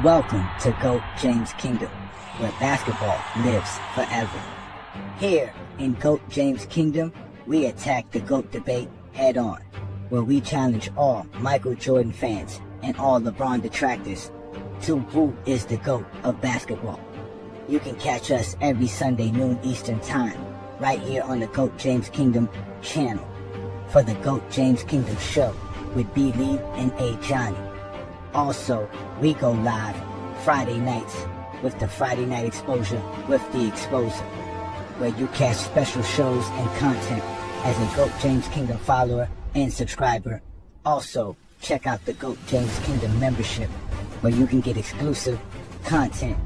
Welcome to GOAT James Kingdom, where basketball lives forever. Here in GOAT James Kingdom, we attack the GOAT debate head on, where we challenge all Michael Jordan fans and all LeBron detractors to who is the GOAT of basketball. You can catch us every Sunday noon Eastern Time, right here on the GOAT James Kingdom channel, for the GOAT James Kingdom show with B. Lee and A. Johnny. Also, we go live Friday nights with the Friday Night Exposure with the Exposer, where you catch special shows and content as a GOAT James Kingdom follower and subscriber. Also, check out the GOAT James Kingdom membership, where you can get exclusive content.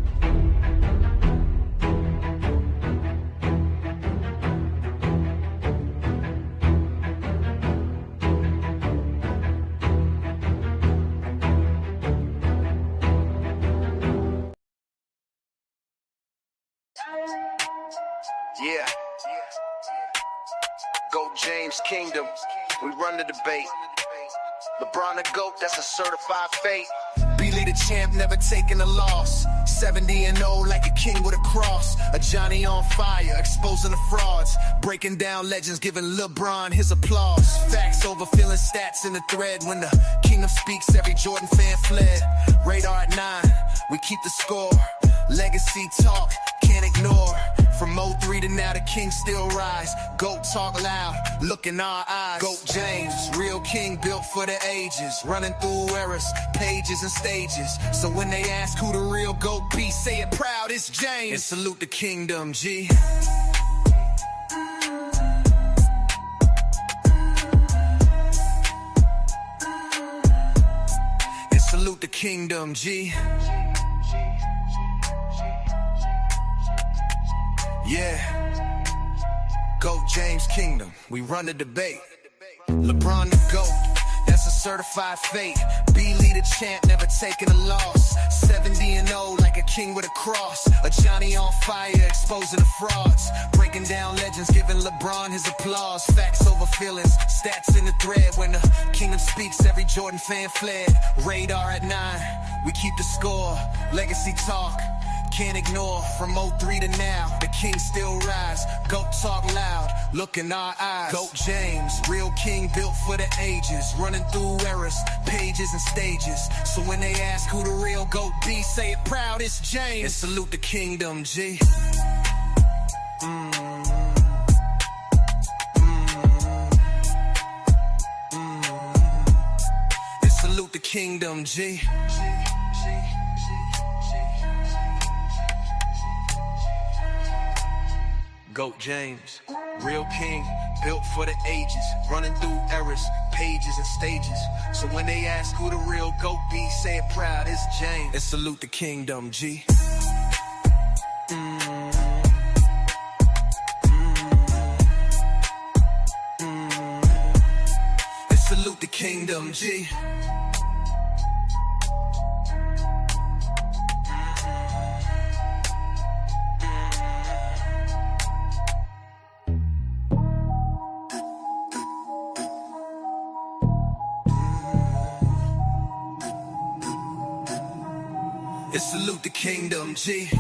Yeah. GOAT James Kingdom. We run the debate. LeBron the GOAT, that's a certified fate. Billy the champ, never taking a loss. 70-0 like a king with a cross. A Johnny on fire, exposing the frauds. Breaking down legends, giving LeBron his applause. Facts over feeling stats in the thread. When the kingdom speaks, every Jordan fan fled. Radar at 9, we keep the score. Legacy talk, can't ignore. From 03 to now, the king still rise. GOAT talk loud, look in our eyes. GOAT James, real king built for the ages. Running through eras, pages and stages. So when they ask who the real GOAT be, say it proud, it's James. And salute the kingdom, G. And salute the kingdom, G. Yeah, GOAT James Kingdom, we run the debate. LeBron the GOAT, that's a certified fate. B. Lee the champ, never taking a loss. 70-0 like a king with a cross. A Johnny on fire, exposing the frauds. Breaking down legends, giving LeBron his applause. Facts over feelings, stats in the thread. When the kingdom speaks, every Jordan fan fled. Radar at 9, we keep the score. Legacy talk, can't ignore. From 03 to now, the king still rise. GOAT talk loud, look in our eyes. GOAT James, real king built for the ages. Running through eras, pages and stages. So when they ask who the real GOAT be, say it proud, it's James. And salute the kingdom, G. And salute the kingdom, G. GOAT James, real king, built for the ages. Running through eras, pages and stages. So when they ask who the real GOAT be, say it proud, it's James. And salute the kingdom, G. And salute the kingdom, G. And salute the kingdom, G.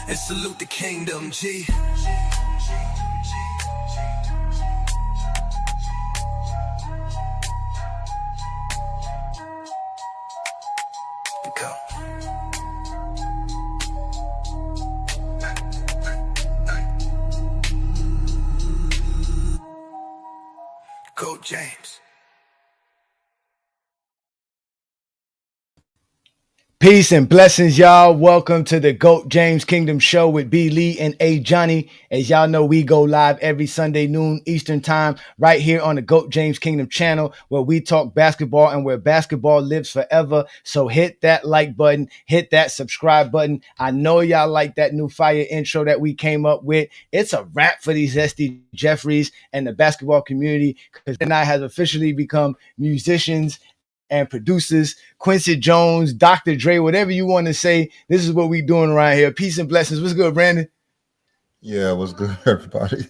And salute the kingdom, G. Go. GOAT James. Peace and blessings, y'all. Welcome to the GOAT James Kingdom Show with B. Lee and A. Johnny. As y'all know, we go live every Sunday noon Eastern time right here on the GOAT James Kingdom channel where we talk basketball and where basketball lives forever. So hit that like button, hit that subscribe button. I know y'all like that new fire intro that we came up with. It's a wrap for these SD Jeffries and the basketball community because then I has officially become musicians and producers, Quincy Jones, Dr. Dre, whatever you want to say. This is what we doing around here. Peace and blessings. What's good, Brandon? Yeah, what's good, everybody?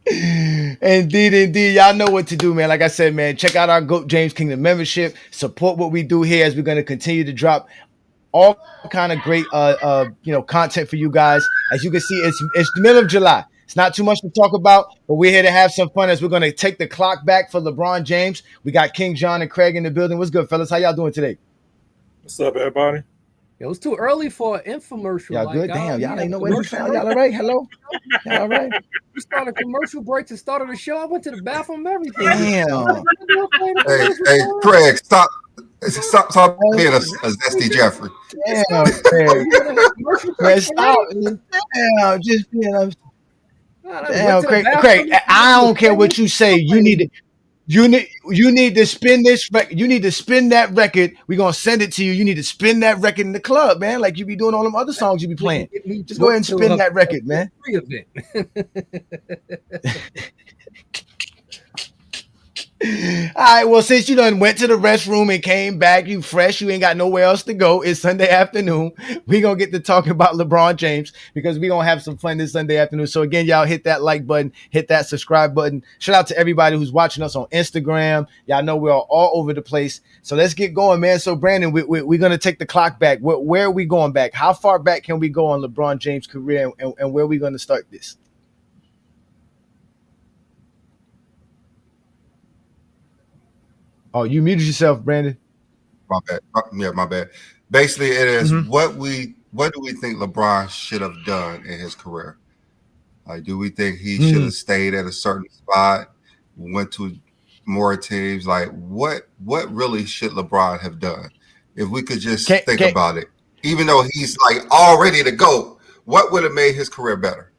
Indeed. Y'all know what to do, man. Like I said, man, check out our GOAT James Kingdom membership. Support what we do here as we're going to continue to drop all kind of great content for you guys. As you can see, it's the middle of July. It's not too much to talk about, but we're here to have some fun as we're going to take the clock back for LeBron James. We got King John and Craig in the building. What's good, fellas? How y'all doing today? What's up, everybody? It was too early for an infomercial. Y'all good? Damn, y'all ain't know where we found. Y'all all right? Hello? Y'all all right? We started commercial breaks and started the show. I went to the bathroom, everything. Damn. Hey, Craig, stop being a zesty Jeffrey. Damn, Craig. Craig, stop. Damn, just being a... Damn, Craig, I don't care what you say. You need to spin this. You need to spin that record. We're gonna send it to you. You need to spin that record in the club, man. Like you be doing all them other songs you be playing. Just go ahead and spin that record, man. All right, well, since you done went to the restroom and came back, you fresh, you ain't got nowhere else to go. It's Sunday afternoon. We gonna get to talking about LeBron James because we gonna have some fun this Sunday afternoon. So again, y'all hit that like button, hit that subscribe button. Shout out to everybody who's watching us on Instagram. Y'all know we're all over the place. So let's get going, man. So Brandon, we're gonna take the clock back. Where are we going back? How far back can we go on LeBron James' career, and where are we gonna start this? Oh, you muted yourself, Brandon. My bad. My bad. Basically, it is what do we think LeBron should have done in his career? Like, do we think he should have stayed at a certain spot, went to more teams? Like, what really should LeBron have done? If we could just think about it, even though he's like already the GOAT, what would have made his career better?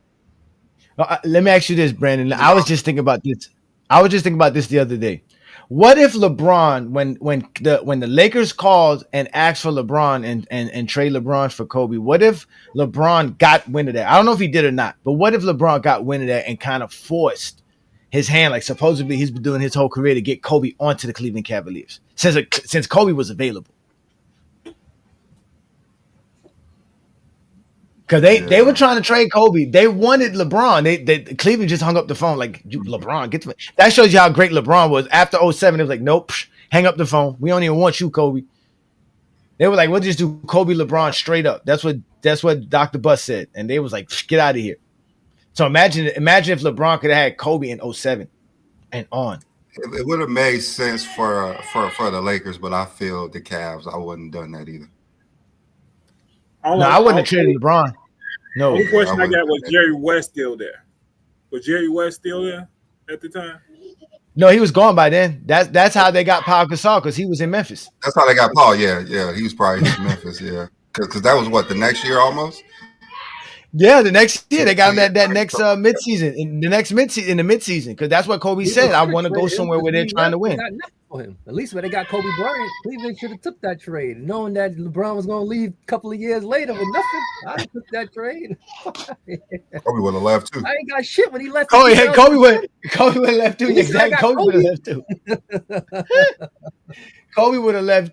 Let me ask you this, Brandon. I was just thinking about this. The other day. What if LeBron, when the Lakers called and asked for LeBron and trade LeBron for Kobe, what if LeBron got wind of that? I don't know if he did or not, but what if LeBron got wind of that and kind of forced his hand, like supposedly he's been doing his whole career to get Kobe onto the Cleveland Cavaliers since Kobe was available? Because they were trying to trade Kobe. They wanted LeBron. They Cleveland just hung up the phone like, LeBron, get the... That shows you how great LeBron was. After 07, it was like, nope, hang up the phone. We don't even want you, Kobe. They were like, we'll just do Kobe LeBron straight up. That's what Dr. Buss said. And they was like, get out of here. So imagine if LeBron could have had Kobe in 07 and on. It would have made sense for the Lakers, but I feel the Cavs, I wouldn't have done that either. I wouldn't have traded LeBron. No. The question I got was Jerry West still there? Was Jerry West still there at the time? No, he was gone by then. That's how they got Paul Gasol, because he was in Memphis. That's how they got Paul. Yeah, he was probably in Memphis. Yeah, because that was what, the next year almost. Yeah, the next year they got him that next midseason, in the midseason, because that's what Kobe said. I want to go somewhere where they're trying to win. For him. At least when they got Kobe Bryant, Cleveland should have took that trade, knowing that LeBron was going to leave a couple of years later with nothing. I took that trade. Kobe would have left too. I ain't got shit when he left. Kobe would have left too. Exactly. Kobe would have left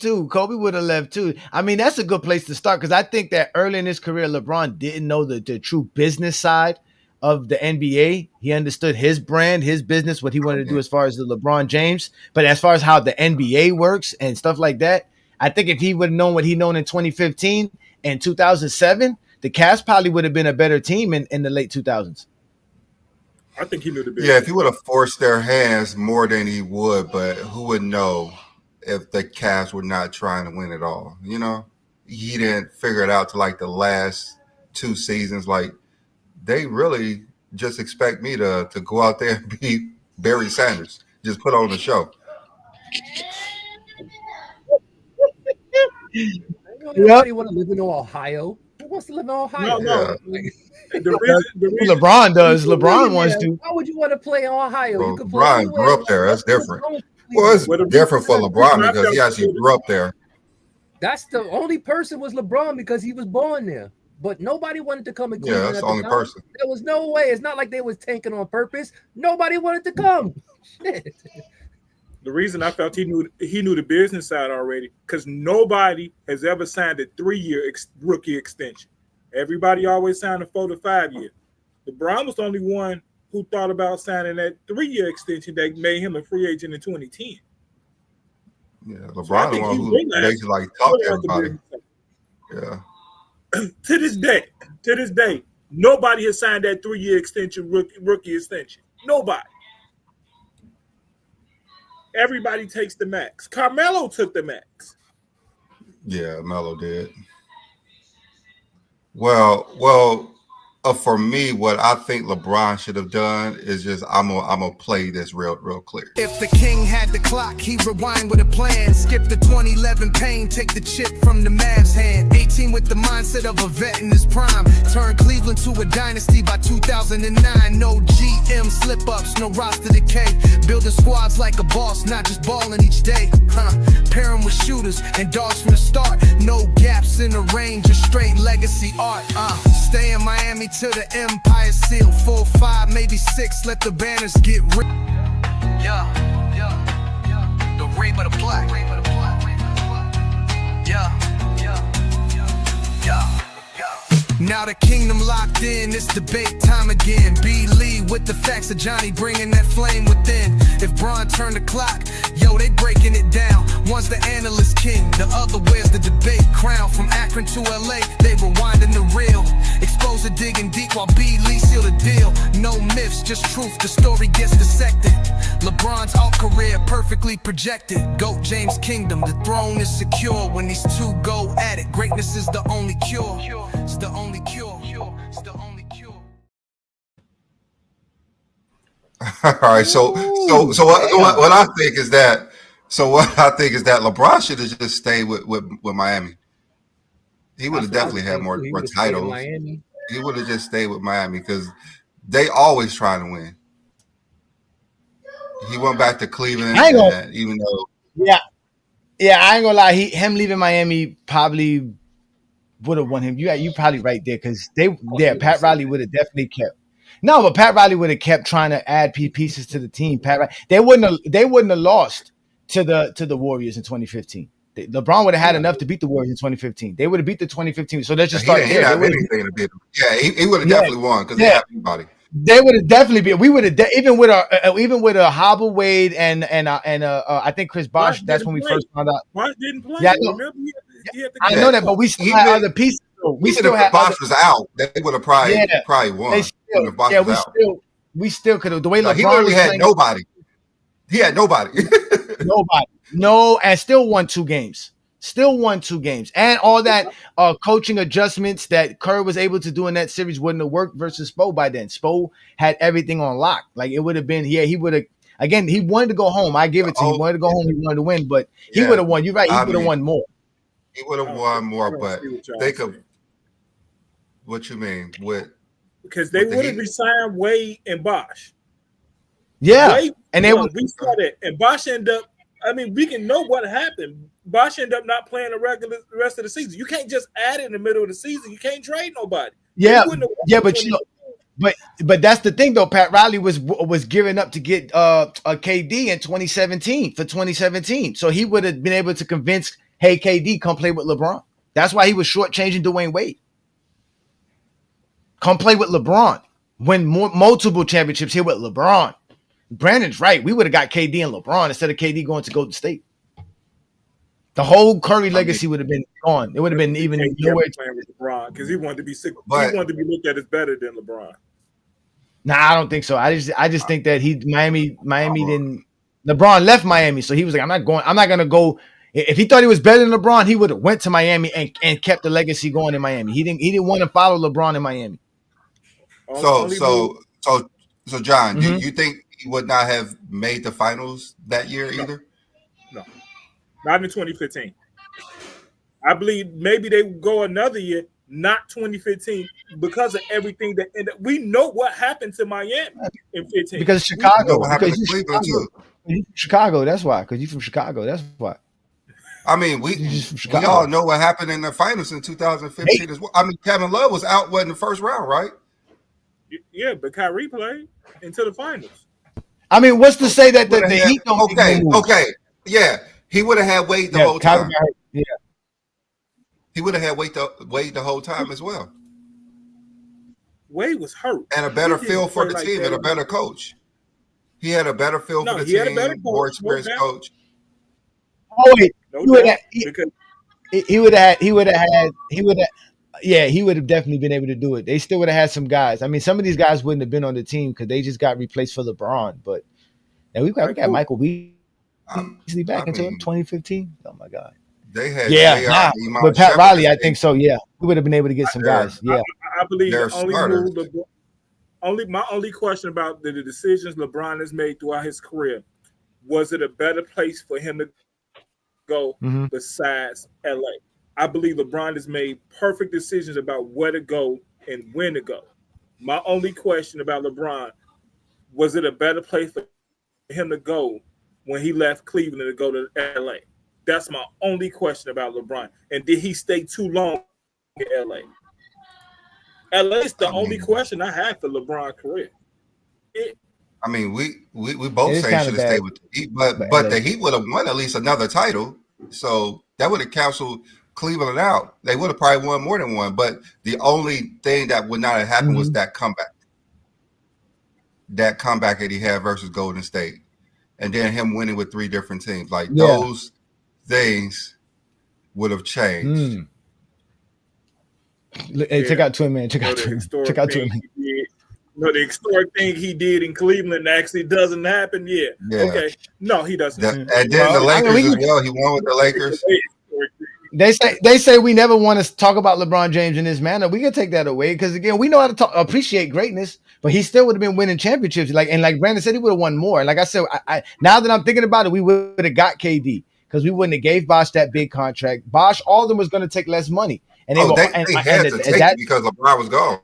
too. Kobe would have left too. I mean, that's a good place to start, because I think that early in his career, LeBron didn't know the true business side of the NBA. He understood his brand, his business, what he wanted to do as far as the LeBron James. But as far as how the NBA works and stuff like that, I think if he would have known what he known in 2015 and 2007, the Cavs probably would have been a better team in the late 2000s. I think he knew the business. Yeah, if he would have forced their hands more than he would, but who would know if the Cavs were not trying to win it all? You know, he didn't figure it out to like the last two seasons. Like, they really just expect me to go out there and be Barry Sanders. Just put on the show. Nobody want to live in Ohio. Who wants to live in Ohio? No. Yeah. The reason LeBron does. LeBron wants to. Why would you want to play in Ohio? Bro, You could play LeBron anywhere. grew up there. That's different. Well, it's Well, the different for reason- LeBron I because felt he actually grew up there. That's the only person was LeBron because he was born there. But nobody wanted to come in Cleveland. Yeah, that's at the the only time. person. There was no way. It's not like they was tanking on purpose. Nobody wanted to come. Shit. The reason I felt he knew the business side already, because nobody has ever signed a 3-year rookie extension. Everybody always signed a 4 to 5 year. LeBron was the only one who thought about signing that 3-year extension that made him a free agent in 2010. Yeah, So I LeBron the think one he who realized- basically like talked to realized the everybody. business side. Yeah. To this day, nobody has signed that 3-year extension, rookie extension. Nobody. Everybody takes the max. Carmelo took the max. Yeah, Melo did. Well, for me, what I think LeBron should have done is just I'm gonna play this real clear. If the king had the clock, he'd rewind with a plan. Skip the 2011 pain, take the chip from the Mavs' hand. 18 with the mindset of a vet in his prime. Turn Cleveland to a dynasty by 2009. No GM slip-ups, no roster decay. Building squads like a boss, not just balling each day. Pairing with shooters and dogs from the start. No gaps in the range, just straight legacy art. Stay in Miami till the Empire seal. 4, 5, maybe 6. Let the banners get real. Yeah. The rape of the black. Yeah. Now the kingdom locked in, it's debate time again. B. Lee with the facts of Johnny bringing that flame within. If Bron turned the clock, yo, they breaking it down. One's the analyst king, the other wears the debate crown. From Akron to LA, they rewinding the reel. Exposure digging deep while B. Lee seal the deal. No myths, just truth, the story gets dissected. LeBron's alt career perfectly projected. GOAT James Kingdom, the throne is secure. When these two go at it, greatness is the only cure. It's the only cure. It's the only cure. All right, so what I think is that LeBron should have just stayed with Miami. He would have definitely had more titles. He would have just stayed with Miami because they always trying to win. He went back to Cleveland, even though I ain't gonna lie. Him leaving Miami probably would have won him. You probably right there because Pat Riley would have definitely kept. No, but Pat Riley would have kept trying to add pieces to the team. They wouldn't have lost to the Warriors in 2015. LeBron would have had enough to beat the Warriors in 2015. They would have beat the 2015. So let's just start he there. didn't have anything to beat them. Yeah, he would have definitely won because they have anybody. They would have definitely been. We would have even with a Hobble Wade and I think Chris Bosh. That's when we first found out. Bosh didn't play. Yeah, I know that, but we still had other pieces. We still had. If Bosh was out, they would have probably won. We still could have. The way LeBron he literally had playing, nobody. He had nobody. And still won 2 games. And all that coaching adjustments that Kerr was able to do in that series wouldn't have worked versus Spo by then. Spo had everything on lock. Like it would have been, he would have, again, he wanted to go home. I give it to him. He wanted to go home. He wanted to win, but he would have won. You're right. He would have won more. He would have won more, but think of what you mean with. Because they would have resigned Wade and Bosh. Yeah. Wade, and we saw that. And Bosh ended up, we can know what happened. Bosh ended up not playing the rest of the season. You can't just add it in the middle of the season. You can't trade nobody. But that's the thing though. Pat Riley was gearing up to get a KD in 2017. So he would have been able to convince, hey, KD, come play with LeBron. That's why he was shortchanging Dwayne Wade. Come play with LeBron. Win multiple championships here with LeBron. Brandon's right. We would have got KD and LeBron instead of KD going to Golden State. The whole Curry legacy would have been gone. It would have been even nowhere playing with LeBron because he wanted to be sick. He wanted to be looked at as better than LeBron. Nah, I don't think so. I just think that Miami didn't. LeBron left Miami, so he was like, I'm not gonna go. If he thought he was better than LeBron, he would have went to Miami and kept the legacy going in Miami. He didn't want to follow LeBron in Miami. So John, you think he would not have made the finals that year either? No, not in 2015. I believe maybe they will go another year, not 2015, because of everything that. And we know what happened to Miami in 15. Because You know Chicago. what happened Because to you Cleveland Chicago. too. You from Chicago. That's why. Because you from Chicago. That's why. I mean, You just from we all Chicago. know what happened in the finals in 2015 as well. I mean, Kevin Love was out in the first round, right? Yeah, but Kyrie played into the finals. I mean, what's to say that Would have the had Heat don't make no moves? yeah. He would have had Wade the Yeah, whole Kyrie time. got hurt. Yeah. He would have had Wade the whole time as well, Wade was hurt. and a He better didn't feel for play the like team that and a better enough. coach. He had a better feel No, for the he had a better team, coach, more no experienced doubt. coach. Oh wait, No he would doubt. have. Because He would have. He would have had. He would have. Yeah, he would have definitely been able to do it. They still would have had some guys. I mean, some of these guys wouldn't have been on the team because they just got replaced for LeBron. But and we like got who? Michael Beasley I back into mean, 2015. Oh my God. they had Yeah, J.R. nah. Iman But Pat Shumpert Riley, as I think so. Yeah, we would have been able to get some their guys. Yeah. I believe their the only starters. move my only question about the decisions LeBron has made throughout his career, was it a better place for him to go Mm-hmm. besides LA? I believe LeBron has made perfect decisions about where to go and when to go. My only question about LeBron, was it a better place for him to go when he left Cleveland to go to LA? That's my only question about LeBron. And did he stay too long in LA? LA is the I only mean, question I have for LeBron's career. We It both is say he kind should of have bad, stayed with the Heat, but but but LA. the Heat would have won at least another title, so that would have canceled Cleveland out. They would have probably won more than one, but the only thing that would not have happened was Mm-hmm. that comeback that he had versus Golden State, and then him winning with three different teams. Like Yeah. those things would have changed. Mm. Hey, check Yeah. out Twin Man. Check out The Twin. historic Check out thing Twin Man. he did. The historic thing he did in Cleveland actually doesn't happen. Yeah. Yeah. Okay. No, he doesn't. And then the Well, I mean, Lakers as well. He won with the Lakers. they say we never want to talk about LeBron James in this manner. We can take that away because again, we know how to appreciate greatness, but he still would have been winning championships. Like Brandon said, he would have won more. And like I said, I now that I'm thinking about it, we would have got KD because we wouldn't have gave Bosh that big contract. Bosh, all of them was going to take less money, and they Oh, were they had to take it because LeBron was gone.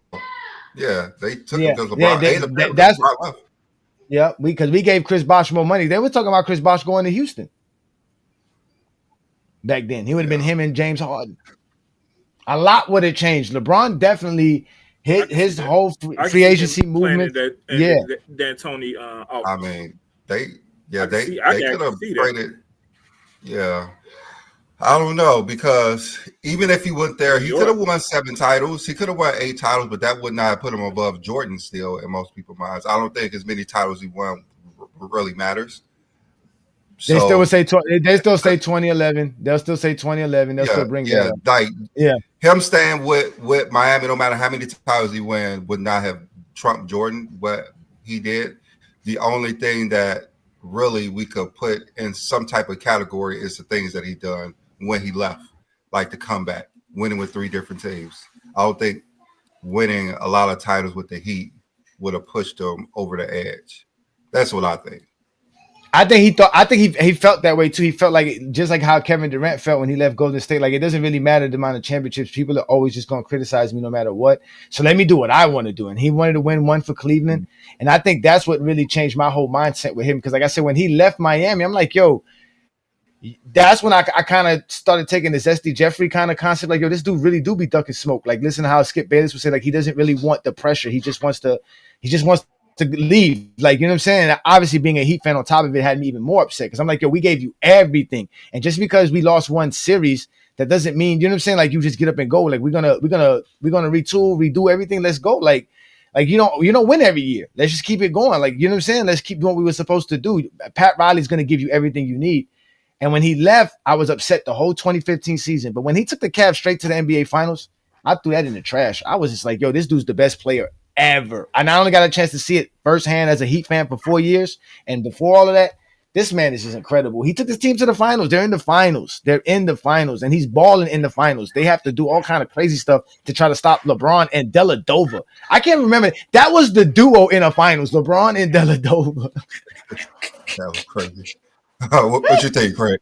Yeah, they took him because LeBron. That's LeBron left. yeah. Because we gave Chris Bosh more money. They were talking about Chris Bosh going to Houston. Back then, he would have been him and James Harden. A lot would have changed. LeBron definitely his whole free agency movement. D'Antoni. I mean, they I could can have see that. traded. Yeah, I don't know because even if he went there, he could have won 7 titles. He could have won 8 titles, but that would not have put him above Jordan still in most people's minds. I don't think as many titles he won really matters. They still would say they still say 2011. They'll still say 2011. They'll still bring that up. Like Yeah. him staying with Miami, no matter how many titles he win, would not have trumped Jordan what he did. The only thing that really we could put in some type of category is the things that he done when he left, like the comeback, winning with 3 different teams. I don't think winning a lot of titles with the Heat would have pushed him over the edge. That's what I think. I think he felt that way too. He felt like just like how Kevin Durant felt when he left Golden State. Like it doesn't really matter the amount of championships. People are always just going to criticize me no matter what. So let me do what I want to do. And he wanted to win one for Cleveland. And I think that's what really changed my whole mindset with him. Because like I said, when he left Miami, I'm like, yo, that's when I kind of started taking this SD Jeffrey kind of concept. Like, yo, this dude really do be ducking smoke. Like, listen to how Skip Bayless would say, like, he doesn't really want the pressure. He just wants to leave. Like, you know what I'm saying? And obviously being a Heat fan on top of it had me even more upset because I'm like, yo, we gave you everything. And just because we lost one series, that doesn't mean, you know what I'm saying? Like you just get up and go. Like we're gonna retool, redo everything. Let's go. Like you don't win every year. Let's just keep it going. Like, you know what I'm saying? Let's keep doing what we were supposed to do. Pat Riley's gonna give you everything you need. And when he left, I was upset the whole 2015 season. But when he took the Cavs straight to the NBA Finals, I threw that in the trash. I was just like, yo, this dude's the best player ever. And I only got a chance to see it firsthand as a Heat fan for 4 years. And before all of that, this man is just incredible. He took his team to the finals. They're in the finals. And he's balling in the finals. They have to do all kind of crazy stuff to try to stop LeBron and Dellavedova. I can't remember. That was the duo in the finals, LeBron and Dellavedova. That was crazy. What you think, Craig?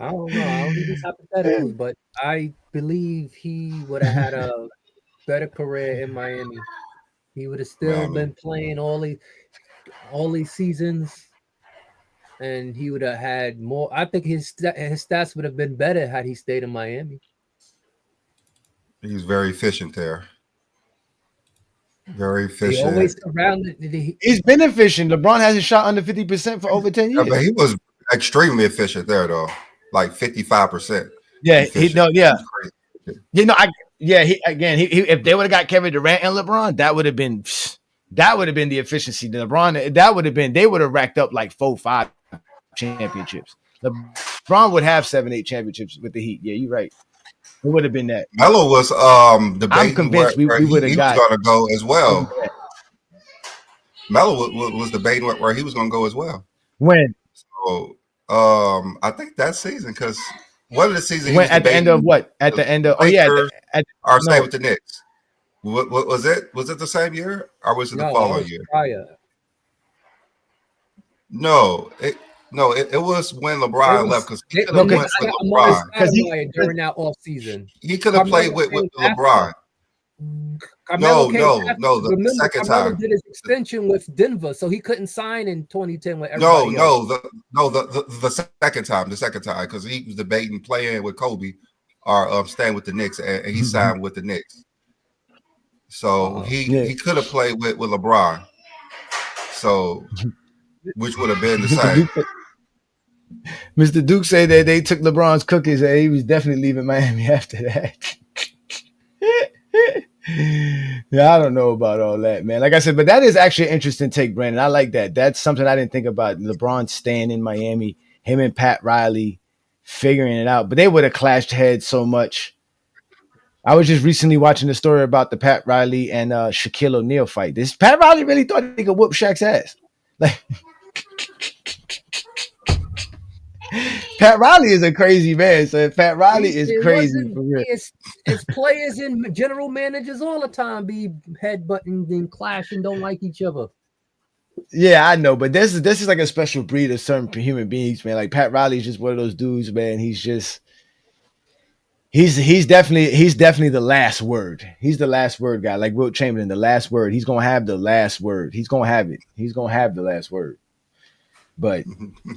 I don't know. I don't do these hypotheticals, but I believe he would have had a better career in Miami. He would have still Miami. been playing all these seasons, and he would have had more. I think his stats would have been better had he stayed in Miami. He was very efficient there. Very They efficient. always surrounded. He's been efficient. LeBron hasn't shot under 50% for over 10 Yeah, years. but he was extremely efficient there, though. Like 55%. Yeah, efficient. If they would have got Kevin Durant and LeBron, that would have been the efficiency. LeBron, they would have racked up like 4-5 championships. LeBron would have 7-8 championships with the Heat. Yeah, you're right. It would have been that. Melo was debating I'm convinced where we would have got. was going to go as well. Melo was debating where he was going to go as well. When? So I think that season, because one of the seasons when at the end of what? At the end of stay with the Knicks. What was it? Was it the same year or was it the following year? Prior. No, it was when LeBron left because he could have went with LeBron LeBron during that off season. He could have played with LeBron. No, the second time did his extension with Denver, so he couldn't sign in 2010 with everybody else. The second time, because he was debating playing with Kobe or staying with the Knicks, and he signed with the Knicks. So he could have played with LeBron. So which would have been the same. Mr. Duke said that they took LeBron's cookies and he was definitely leaving Miami after that. Yeah, I don't know about all that, man. Like I said, but that is actually an interesting take, Brandon. I like that. That's something I didn't think about. LeBron staying in Miami, him and Pat Riley figuring it out. But they would have clashed heads so much. I was just recently watching the story about the Pat Riley and Shaquille O'Neal fight. This Pat Riley really thought he could whoop Shaq's ass. Like Pat Riley is a crazy man. So Pat Riley is crazy. For real. It's players and general managers all the time be headbutting and clashing, don't like each other. Yeah, I know, but this is like a special breed of certain human beings, man. Like Pat Riley is just one of those dudes, man. He's definitely the last word. He's the last word guy, like Wilt Chamberlain, the last word. He's gonna have the last word. He's gonna have it. He's gonna have the last word. But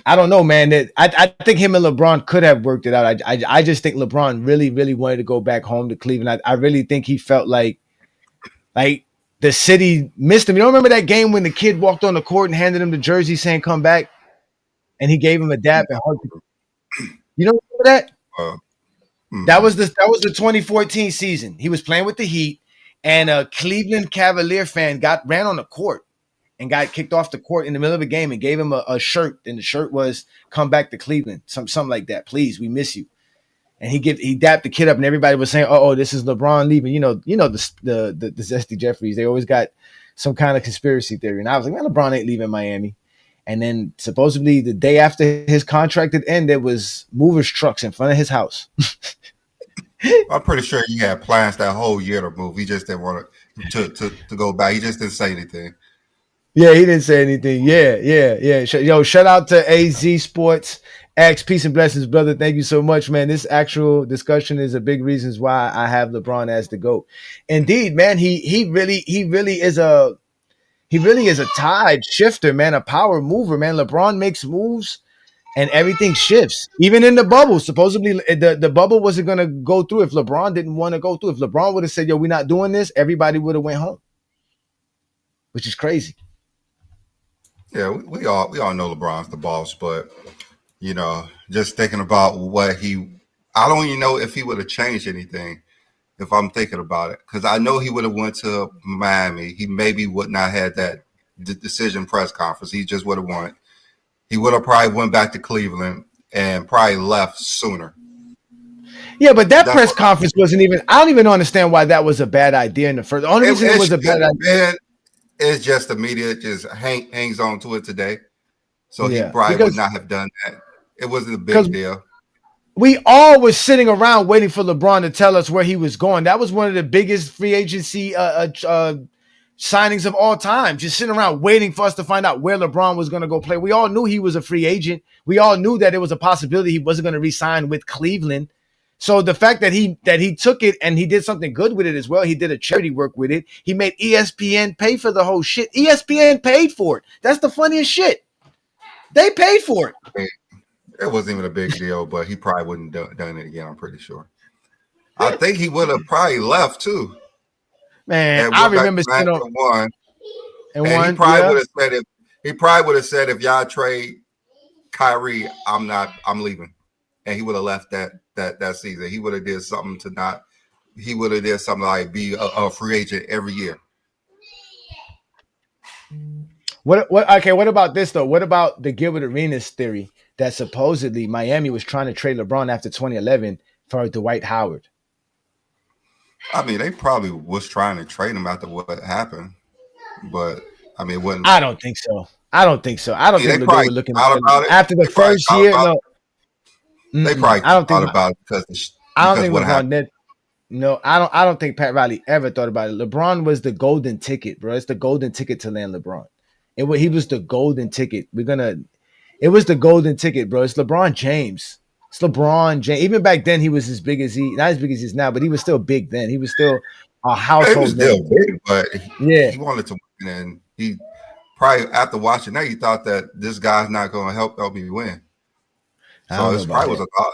I don't know, man. That I think him and LeBron could have worked it out. I just think LeBron really, really wanted to go back home to Cleveland. I really think he felt like the city missed him. You don't remember that game when the kid walked on the court and handed him the jersey saying "come back," and he gave him a dap and hugged him. You don't remember that? That was the 2014 season. He was playing with the Heat, and a Cleveland Cavalier fan ran on the court and got kicked off the court in the middle of the game and gave him a shirt, and the shirt was "come back to Cleveland," something like that. Please, we miss you. And he dapped the kid up, and everybody was saying, "Oh, this is LeBron leaving." You know the Zesty Jeffries. They always got some kind of conspiracy theory, and I was like, "Man, LeBron ain't leaving Miami." And then supposedly the day after his contract had ended, there was movers trucks in front of his house. I'm pretty sure he had plans that whole year to move. He just didn't want to go back. He just didn't say anything. Yeah, he didn't say anything. Yeah. Yo, shout out to AZ Sports X. Peace and blessings, brother. Thank you so much, man. This actual discussion is a big reason why I have LeBron as the GOAT. Indeed, man, he really is a tide shifter, man, a power mover, man. LeBron makes moves and everything shifts. Even in the bubble, supposedly the bubble wasn't going to go through if LeBron didn't want to go through. If LeBron would have said, "Yo, we're not doing this," everybody would have went home, which is crazy. Yeah, we all know LeBron's the boss, but just thinking about I don't even know if he would have changed anything if I'm thinking about it, because I know he would have went to Miami. He maybe would not have had that decision press conference. He just would have won. He would have probably went back to Cleveland and probably left sooner. Yeah, but that press conference wasn't even. I don't even understand why that was a bad idea in the first. The only reason it was a bad idea. It's just the media just hangs on to it today. So he probably would not have done that. It wasn't a big deal. We all was sitting around waiting for LeBron to tell us where he was going. That was one of the biggest free agency signings of all time, just sitting around waiting for us to find out where LeBron was going to go play. We all knew he was a free agent. We all knew that it was a possibility he wasn't going to re-sign with Cleveland. So the fact that he took it and he did something good with it as well, he did a charity work with it. He made ESPN pay for the whole shit. ESPN paid for it. That's the funniest shit. They paid for it. It wasn't even a big deal, but he probably wouldn't have done it again, I'm pretty sure. I think he would have probably left too. Man, I remember saying one. And he probably would have said if y'all trade Kyrie, I'm leaving. And he would have left that season. He would have did something like be a free agent every year. What about this though? What about the Gilbert Arenas theory that supposedly Miami was trying to trade LeBron after 2011 for Dwight Howard? I mean, they probably was trying to trade him after what happened, but I mean, it wasn't. I don't think so. I don't think they were looking about it after the first year. No, they probably thought about it because I don't think LeBron did. No, I don't think Pat Riley ever thought about it. LeBron was the golden ticket, bro. It's the golden ticket to land LeBron. He was the golden ticket. It was the golden ticket, bro. It's LeBron James. It's LeBron James. Even back then, he was not as big as he is now, but he was still big then. He was still a household. He was still big, but he wanted to win, and he probably after watching that, he thought that this guy's not going to help me win. So it probably was a thought.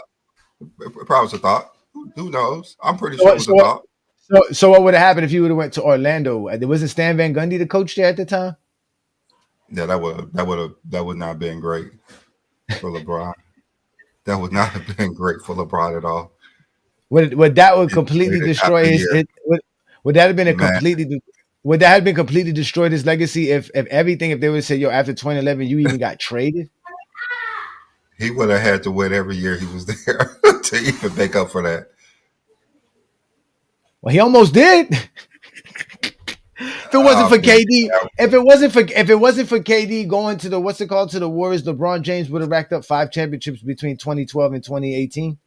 It probably was a thought. Who knows? I'm pretty sure it was a thought. So what would have happened if he would have went to Orlando? Wasn't Stan Van Gundy the coach there at the time? Yeah, that would not have been great for LeBron. That would not have been great for LeBron at all. Would that completely destroy his? Would that have been completely destroyed his legacy if everything? If they would say, "Yo, after 2011, you even got traded." He would have had to win every year he was there to even make up for that. Well, he almost did. If it wasn't for KD, if it wasn't for KD going to the Warriors, LeBron James would have racked up 5 championships between 2012 and 2018.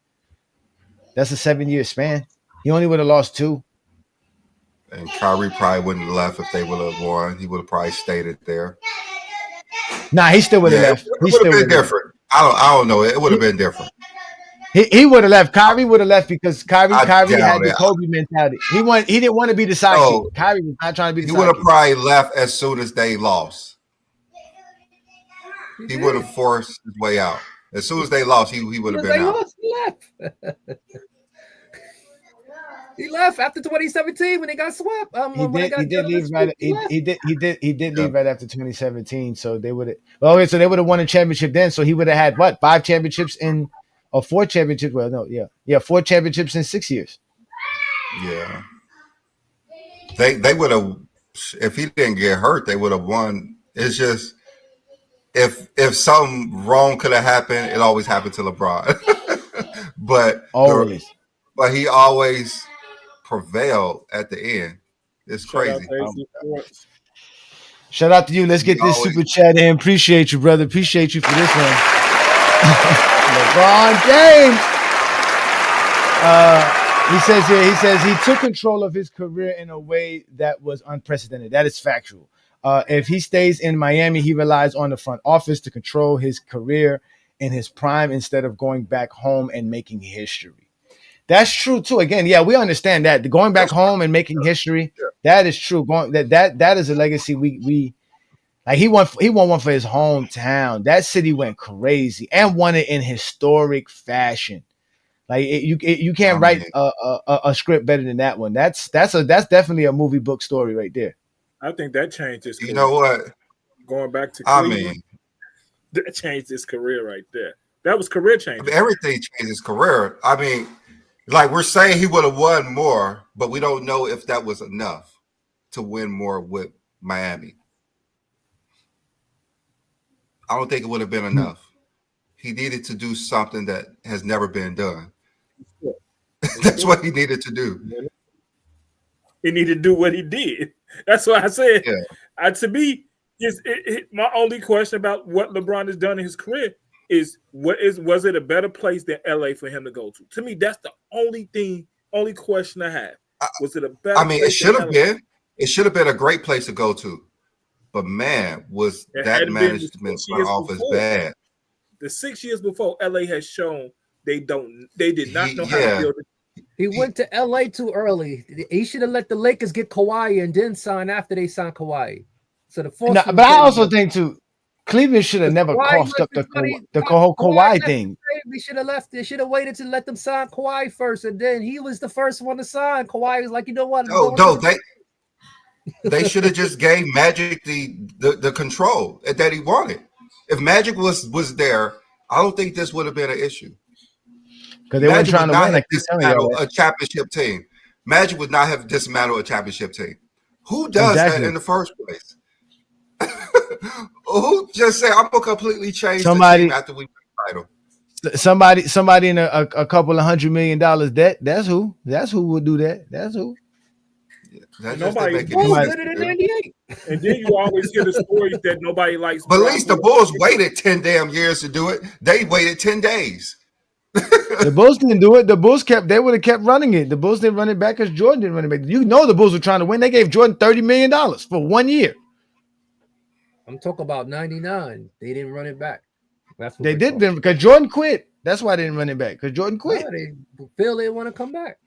That's a 7-year span. He only would have lost 2. And Kyrie probably wouldn't have left if they would have won. He would have probably stayed there. Nah, he still would have left. It would have been different. I don't know. It would have been different. He would have left. Kyrie would have left because Kyrie had the Kobe mentality. He didn't want to be the sidekick. Kyrie was not trying to be the sidekick. He would have probably left as soon as they lost. He would have forced his way out. As soon as they lost, he would have been out. He left after 2017 when they got swept. He did leave right after 2017. So they would have. So they would have won a championship then. So he would have had what 5 championships in. Or 4 championships. Well, no, yeah, 4 championships in 6 years. Yeah, they would have. If he didn't get hurt, they would have won. It's just if something wrong could have happened, it always happened to LeBron. but he always prevailed at the end. It's crazy. Shout out to you. Let's get this super chat in. Appreciate you, brother. Appreciate you for this one. LeBron James. He says he took control of his career in a way that was unprecedented. That is factual. If he stays in Miami, he relies on the front office to control his career in his prime instead of going back home and making history. That's true too. Again, yeah, we understand that. Going back home and making history, that is true. That is a legacy we like he won one for his hometown. That city went crazy and won it in historic fashion. Like you can't write a script better than that one. That's definitely a movie book story right there. I think that changed his career. You know what? Going back to Cleveland, that changed his career right there. That was career changing. Everything changed his career. I mean, like we're saying he would have won more, but we don't know if that was enough to win more with Miami. I don't think it would have been enough. He needed to do something that has never been done. That's what he needed to do. He needed to do what he did. That's why I said, to me, my only question about what LeBron has done in his career is was it a better place than LA for him to go to? To me, that's the only question I have. Was it a better? I mean, it should have been. It should have been a great place to go to. But man, was It that hadn't been the management 6 front years office before. bad? The 6 years before, LA has shown they did not know how to Yeah. build it. He went to LA too early. He should have let the Lakers get Kawhi and then sign after they signed Kawhi. So the force. No, but I also think too, Cleveland should have never coughed up the whole Kawhi thing. They should have left. They should have waited to let them sign Kawhi first, and then he was the first one to sign. Kawhi was like, you know what? They should have just gave Magic the control that he wanted. If Magic was there, I don't think this would have been an issue. Because they weren't trying to win. Like a championship team. Magic would not have dismantled a championship team. Who does that in the first place? Who just say I'm gonna completely change the team after we win the title? Somebody in a couple of $100 million debt. That's who. That's who would do that. That's who. That Nobody did it in 98. And then you always hear the stories that nobody likes. But at least the Bulls waited 10 damn years to do it. They waited 10 days. The Bulls didn't do it. The Bulls they would have kept running it. The Bulls didn't run it back because Jordan didn't run it back. You know the Bulls were trying to win. They gave Jordan $30 million for 1 year. I'm talking about 99. They didn't run it back. That's what they did them because Jordan quit. That's why they didn't run it back, because Jordan quit. No, Phil didn't want to come back.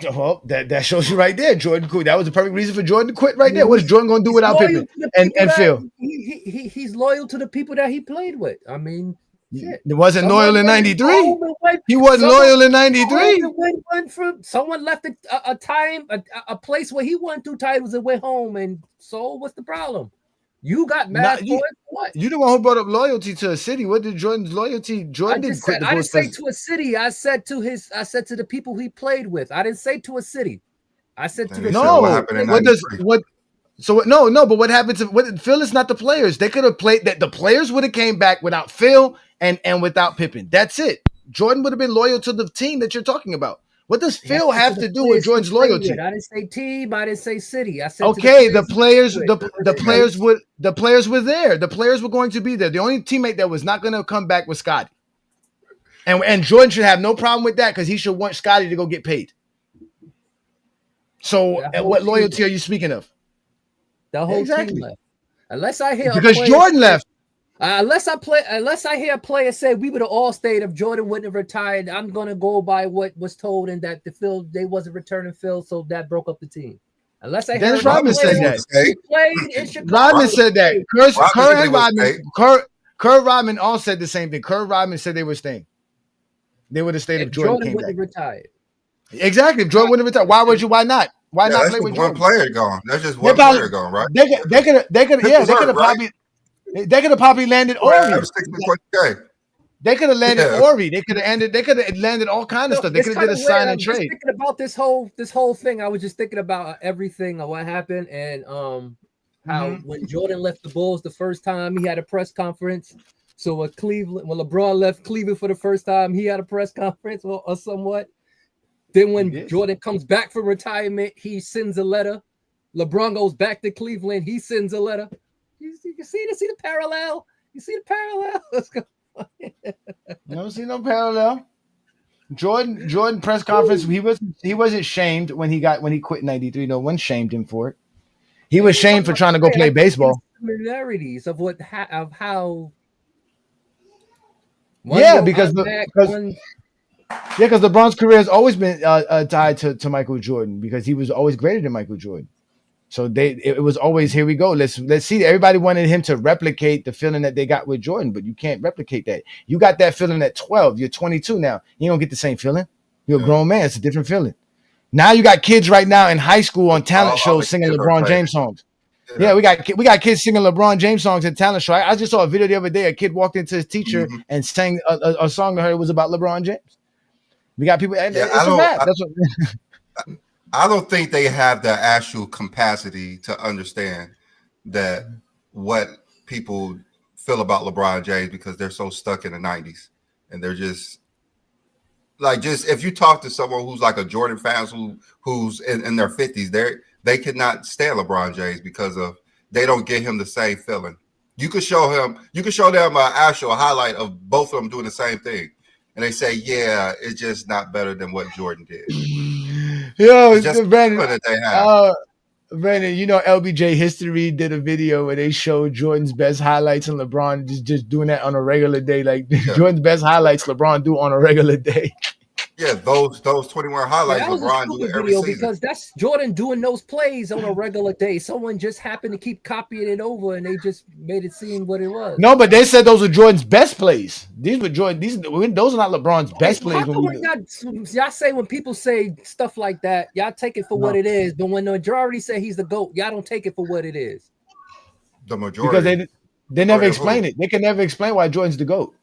Well, that shows you right there. Jordan quit. That was the perfect reason for Jordan to quit right there. What is Jordan going to do without Pippen and Phil? He's loyal to the people that he played with. I mean, shit. It wasn't loyal in 93. He wasn't loyal in 93. Someone left a place where he won 2 titles and went home. And so what's the problem? You got mad for it. What? You the one who brought up loyalty to a city. What did Jordan's loyalty? Jordan didn't quit the Bulls. I didn't say to a city. I said to the people he played with. I didn't say to a city. I said to the But what happened to Phil is not the players. They could have played that. The players would have came back without Phil and without Pippen. That's it. Jordan would have been loyal to the team that you're talking about. What does Phil have to do with Jordan's loyalty? I didn't say team. I didn't say city. I said the players were there. The players were going to be there. The only teammate that was not going to come back was Scottie. And Jordan should have no problem with that because he should want Scottie to go get paid. So what loyalty are you speaking of? The whole team left. Unless I hear because Jordan left. Unless I hear a player say we would have all stayed if Jordan wouldn't have retired, I'm gonna go by what was told and that they wasn't returning Phil, so that broke up the team. Unless I hear Rodman said that. Rodman said that. Kerr Rodman all said the same thing. Kerr Rodman said they were staying. They would have stayed if Jordan came back. Retired. Exactly. If Jordan wouldn't have retired, why would you? Why not? Why not play with Jordan? One player gone. That's just one player gone, right? They could have probably landed Ori. They could have landed Ori. They could have landed all kinds of stuff. They could have did a sign and trade. Thinking about this whole thing, I was just thinking about everything of what happened and how when Jordan left the Bulls the first time, he had a press conference. So when LeBron left Cleveland for the first time, he had a press conference or somewhat. Then when Jordan comes back from retirement, he sends a letter. LeBron goes back to Cleveland. He sends a letter. You see the parallel? You see the parallel? Let's go. You don't see no parallel. Jordan press conference. He wasn't shamed when he quit in 93. No one shamed him for it. He was shamed for trying to go play baseball. Similarities of how. Because LeBron's career has always been tied to Michael Jordan because he was always greater than Michael Jordan. So it was always, here we go. Let's see. Everybody wanted him to replicate the feeling that they got with Jordan, but you can't replicate that. You got that feeling at 12. You're 22 now. You don't get the same feeling. You're a grown man. It's a different feeling. Now you got kids right now in high school on talent shows singing LeBron James songs. Yeah, we got kids singing LeBron James songs at talent show. I just saw a video the other day. A kid walked into his teacher and sang a song to her. It was about LeBron James. We got people. I don't think they have the actual capacity to understand that what people feel about LeBron James because they're so stuck in the 90s and they're just if you talk to someone who's like a Jordan fan who's in their 50s, they cannot stand LeBron James because of they don't get him the same feeling. You could show them an actual highlight of both of them doing the same thing. And they say, yeah, it's just not better than what Jordan did. Yo, just Brandon, that they have. Brandon, you know LBJ History did a video where they showed Jordan's best highlights and LeBron just doing that on a regular day. Like Jordan's best highlights, LeBron do on a regular day. Yeah, those 21 highlights, that was a LeBron do stupid every video season. because that's Jordan doing those plays on a regular day. Someone just happened to keep copying it over, and they just made it seem what it was. No, but they said those were Jordan's best plays. These were Jordan. Those are not LeBron's best plays. Y'all say when people say stuff like that, y'all take it for what it is. But when the majority say he's the GOAT, y'all don't take it for what it is. The majority, because they never explain it. They can never explain why Jordan's the GOAT.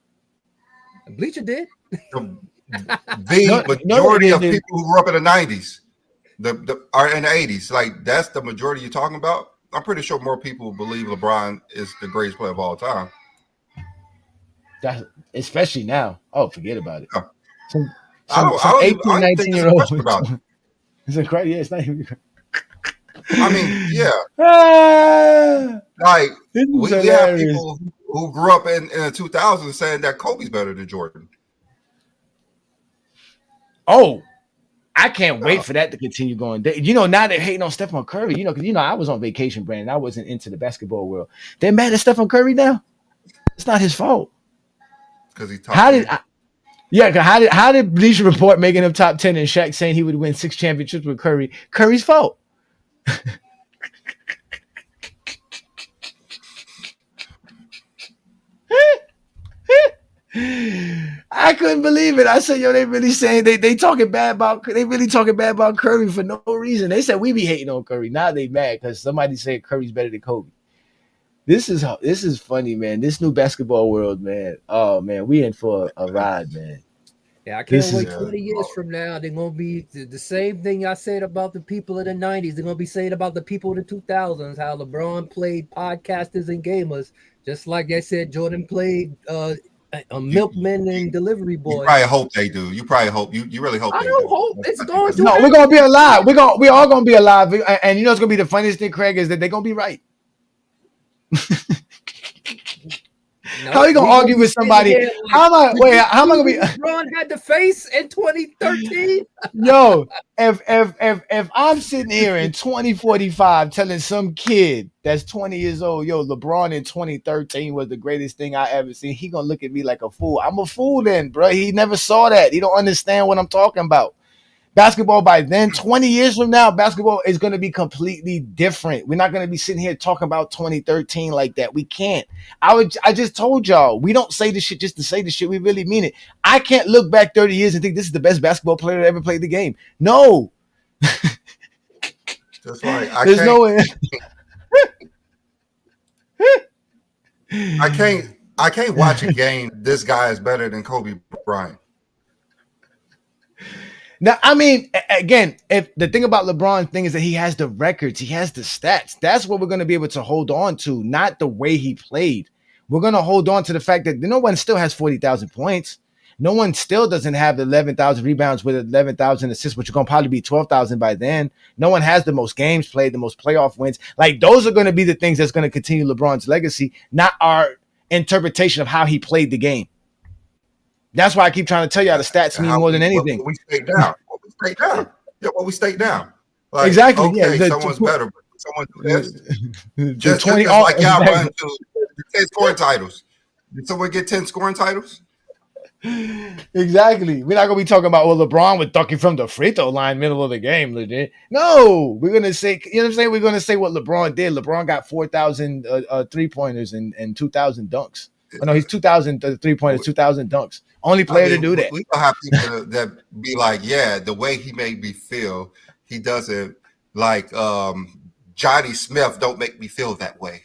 Bleacher did. The majority of people who grew up in the 90s, are in the 80s. Like that's the majority you're talking about. I'm pretty sure more people believe LeBron is the greatest player of all time. Especially now. Oh, forget about it. Yeah. Some 18, 19-year-olds. It's incredible. Yeah, it's not even. I mean, yeah. Like we have people who grew up in the 2000s saying that Kobe's better than Jordan. Oh, I can't wait for that to continue going. You know, now they're hating on Stephen Curry. You know, because I was on vacation, Brandon. I wasn't into the basketball world. They're mad at Stephen Curry now. It's not his fault. Because he talked. How did Bleacher Report making him top 10 and Shaq saying he would win 6 championships with Curry? Curry's fault. I couldn't believe it. I said, yo, they really saying they talking bad about Curry for no reason. They said we be hating on Curry. Now they mad because somebody said Curry's better than Kobe. This is funny, man. This new basketball world, man. Oh man, we in for a ride, man. Yeah, I can't wait 20 years from now. They're gonna be the same thing I said about the people of the 90s. They're gonna be saying about the people of the 2000s, how LeBron played podcasters and gamers, just like they said Jordan played a milkman and delivery boy. You probably hope they do. You probably hope you really hope. I don't hope it's going to. No, we're gonna be alive. We all gonna be alive. And you know what's gonna be the funniest thing, Craig, is that they're gonna be right. How are you gonna argue with somebody? How am I gonna be? LeBron had the face in 2013. Yo, if I'm sitting here in 2045 telling some kid that's 20 years old, yo, LeBron in 2013 was the greatest thing I ever seen, he gonna look at me like a fool. I'm a fool then, bro. He never saw that. He don't understand what I'm talking about. Basketball by then, 20 years from now, basketball is going to be completely different. We're not going to be sitting here talking about 2013 like that. We can't. I just told y'all, we don't say this shit just to say this shit. We really mean it. I can't look back 30 years and think this is the best basketball player that ever played the game. No. Just like there's no way. I can't watch a game. This guy is better than Kobe Bryant. Now, I mean, again, if the thing about LeBron's thing is that he has the records, he has the stats. That's what we're going to be able to hold on to, not the way he played. We're going to hold on to the fact that no one still has 40,000 points. No one still doesn't have the 11,000 rebounds with 11,000 assists, which are going to probably be 12,000 by then. No one has the most games played, the most playoff wins. Like, those are going to be the things that's going to continue LeBron's legacy, not our interpretation of how he played the game. That's why I keep trying to tell y'all the stats mean more than anything. We stay down. Yeah, well, we stay down. Like, exactly. Okay, yeah, someone's better, but someone's best. Just 20 like y'all run to 10 scoring titles. Did someone get 10 scoring titles? Exactly. We're not gonna be talking about LeBron was ducking from the free throw line middle of the game, legit. No, we're gonna say, you know what I'm saying? We're gonna say what LeBron did. LeBron got 4,000 3-pointers and 2,000 dunks. Oh, no, he's 2,000 3-pointers, 2,000 dunks. Only player to do that. We don't have people that be like, yeah, the way he made me feel, he doesn't like Johnny Smith don't make me feel that way.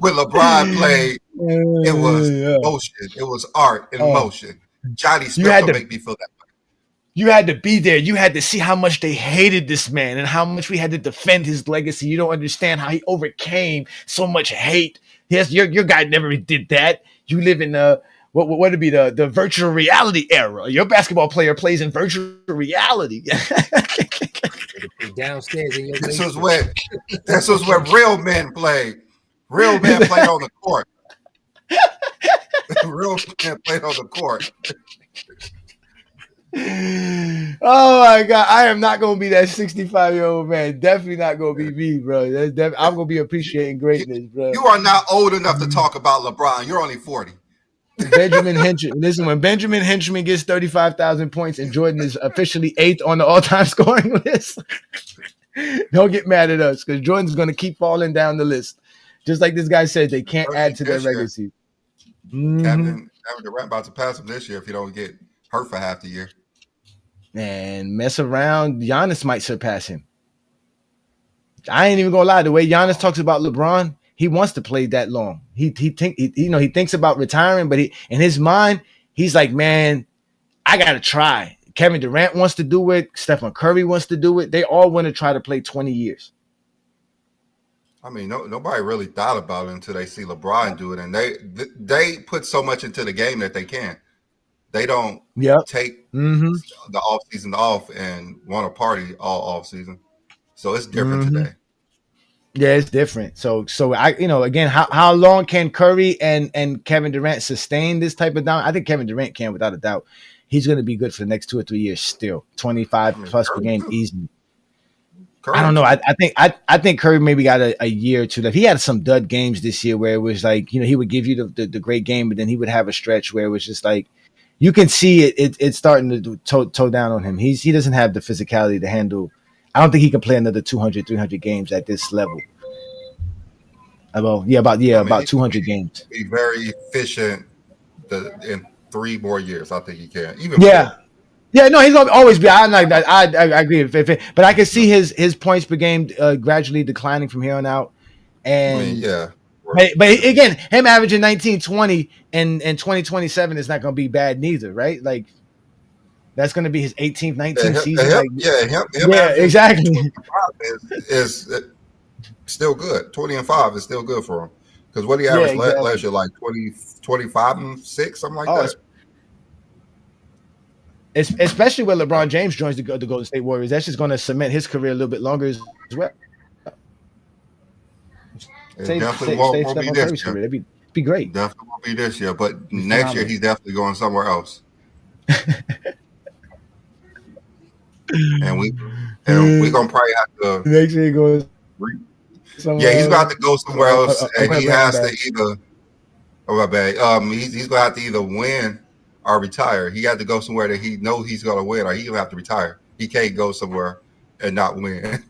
When LeBron played, it was motion, it was art in motion. Johnny Smith don't make me feel that way. You had to be there. You had to see how much they hated this man and how much we had to defend his legacy. You don't understand how he overcame so much hate. Yes, your guy never did that. You live in what would be the virtual reality era. Your basketball player plays in virtual reality. Downstairs in your this was where real men play. Real men played on the court. Real men played on the court. Oh my God, I am not gonna be that 65-year-old man. Definitely not gonna be me, bro. I'm gonna be appreciating greatness, bro. You are not old enough to talk about LeBron. You're only 40. Benjamin Henchman. Listen, when Benjamin Henchman gets 35,000 points and Jordan is officially 8th on the all-time scoring list, don't get mad at us because Jordan's gonna keep falling down the list. Just like this guy said, they can't add to their legacy. Kevin Durant about to pass him this year if he don't get hurt for half the year. And mess around, Giannis might surpass him. I ain't even gonna lie. The way Giannis talks about LeBron, he wants to play that long. He thinks about retiring, but in his mind, he's like, man, I gotta try. Kevin Durant wants to do it. Stephen Curry wants to do it. They all want to try to play 20 years. I mean, nobody really thought about it until they see LeBron do it, and they put so much into the game that they can. They don't take the off season off and want to party all off season. So it's different today. Yeah, it's different. So I, again, how long can Curry and Kevin Durant sustain this type of down? I think Kevin Durant can, without a doubt. He's going to be good for the next 2 or 3 years still. 25 plus per game easily. I don't know. I think Curry maybe got a year or two left. He had some dud games this year where it was like, he would give you the great game, but then he would have a stretch where it was just like, you can see it's starting to toe down on him. He doesn't have the physicality to handle. I don't think he can play another 200, 300 games at this level. About 200 games. Be very efficient in 3 more years. I think he can. Yeah, no, he's gonna always be. I'm like that. I agree, but I can see his points per game gradually declining from here on out. And but again, him averaging 19, 20 in 2027 is not gonna be bad neither, right? Like that's gonna be his 18th, 19th season. Exactly. Is still good. 20 and 5 is still good for him because what he averaged last year, like 25 and 6, something like that. Especially when LeBron James joins the Golden State Warriors, that's just going to cement his career a little bit longer as well. Definitely won't be this year. It'd be great. Definitely won't be this year, but next year he's definitely going somewhere else. and we gonna probably have to. Next year he goes. He's got to go somewhere else, and he has to either. Oh my bad. He's gonna have to either win or retire. He had to go somewhere that he knows he's gonna win, or he'll have to retire. He can't go somewhere and not win.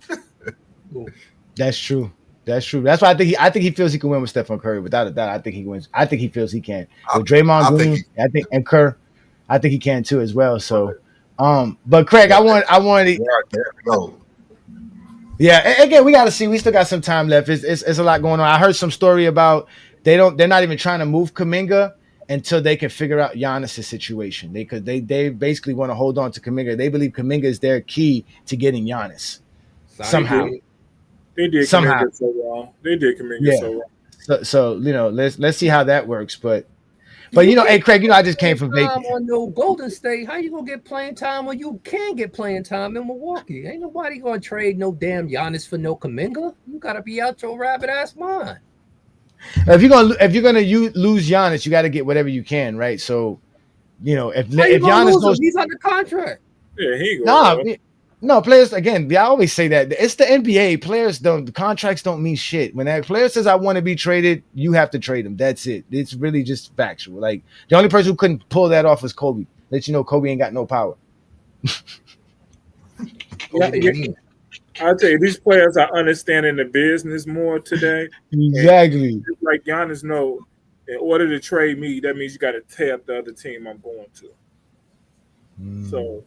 That's true. That's why I think he feels he can win with Stephen Curry. Without a doubt, I think he wins. I think he feels he can. With Draymond Green, and Kerr, I think he can too as well. So, but Craig, I wanted to. Yeah, again, we got to see. We still got some time left. It's a lot going on. I heard some story about they're not even trying to move Kuminga until they can figure out Giannis' situation. They basically want to hold on to Kuminga. They believe Kuminga is their key to getting Giannis somehow. They did Kuminga so wrong. They did Kuminga so wrong. So let's see how that works. But hey Craig, I just came from vacation. On no Golden State, how you gonna get playing time when you can get playing time in Milwaukee? Ain't nobody gonna trade no damn Giannis for no Kuminga. You gotta be out your rabbit ass mind. If you're gonna lose Giannis, you got to get whatever you can, right? So, if Giannis goes, he's under contract. Yeah, he goes. No, players again. I always say that it's the NBA. The contracts don't mean shit. When that player says I want to be traded, you have to trade him. That's it. It's really just factual. Like the only person who couldn't pull that off was Kobe. Let you know Kobe ain't got no power. I'll tell you, these players are understanding the business more today. Exactly. Like Giannis know, in order to trade me, that means you got to tear up the other team I'm going to. So.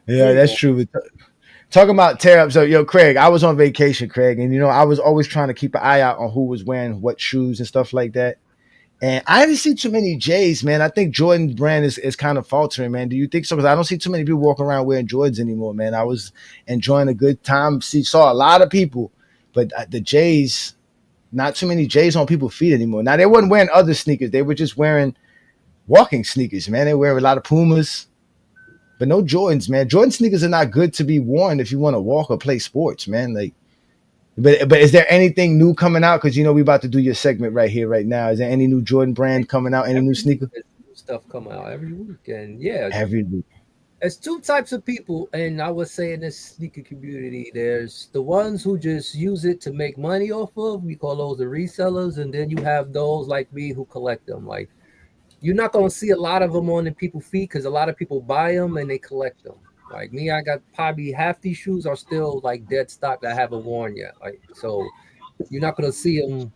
Yeah, that's true. Talking about tear up. So, Craig, I was on vacation, Craig, and I was always trying to keep an eye out on who was wearing what shoes and stuff like that. And I didn't see too many J's, man. I think Jordan's brand is kind of faltering, man. Do you think so? Because I don't see too many people walking around wearing Jordans anymore, man. I was enjoying a good time. Saw a lot of people, but the J's, not too many J's on people's feet anymore. Now, they weren't wearing other sneakers. They were just wearing walking sneakers, man. They wear a lot of Pumas, but no Jordans, man. Jordan sneakers are not good to be worn if you want to walk or play sports, man. Like, but is there anything new coming out? Because we about to do your segment right here, right now. Is there any new Jordan brand coming out? Any new sneaker? stuff come out every week, and yeah, Every week. there's two types of people, and I would say in this sneaker community, there's the ones who just use it to make money off of. We call those the resellers, and then you have those like me who collect them. Like, you're not gonna see a lot of them on the people's feet because a lot of people buy them and they collect them. Like me, I got probably half these shoes are still like dead stock that I haven't worn yet. Like, so you're not gonna see them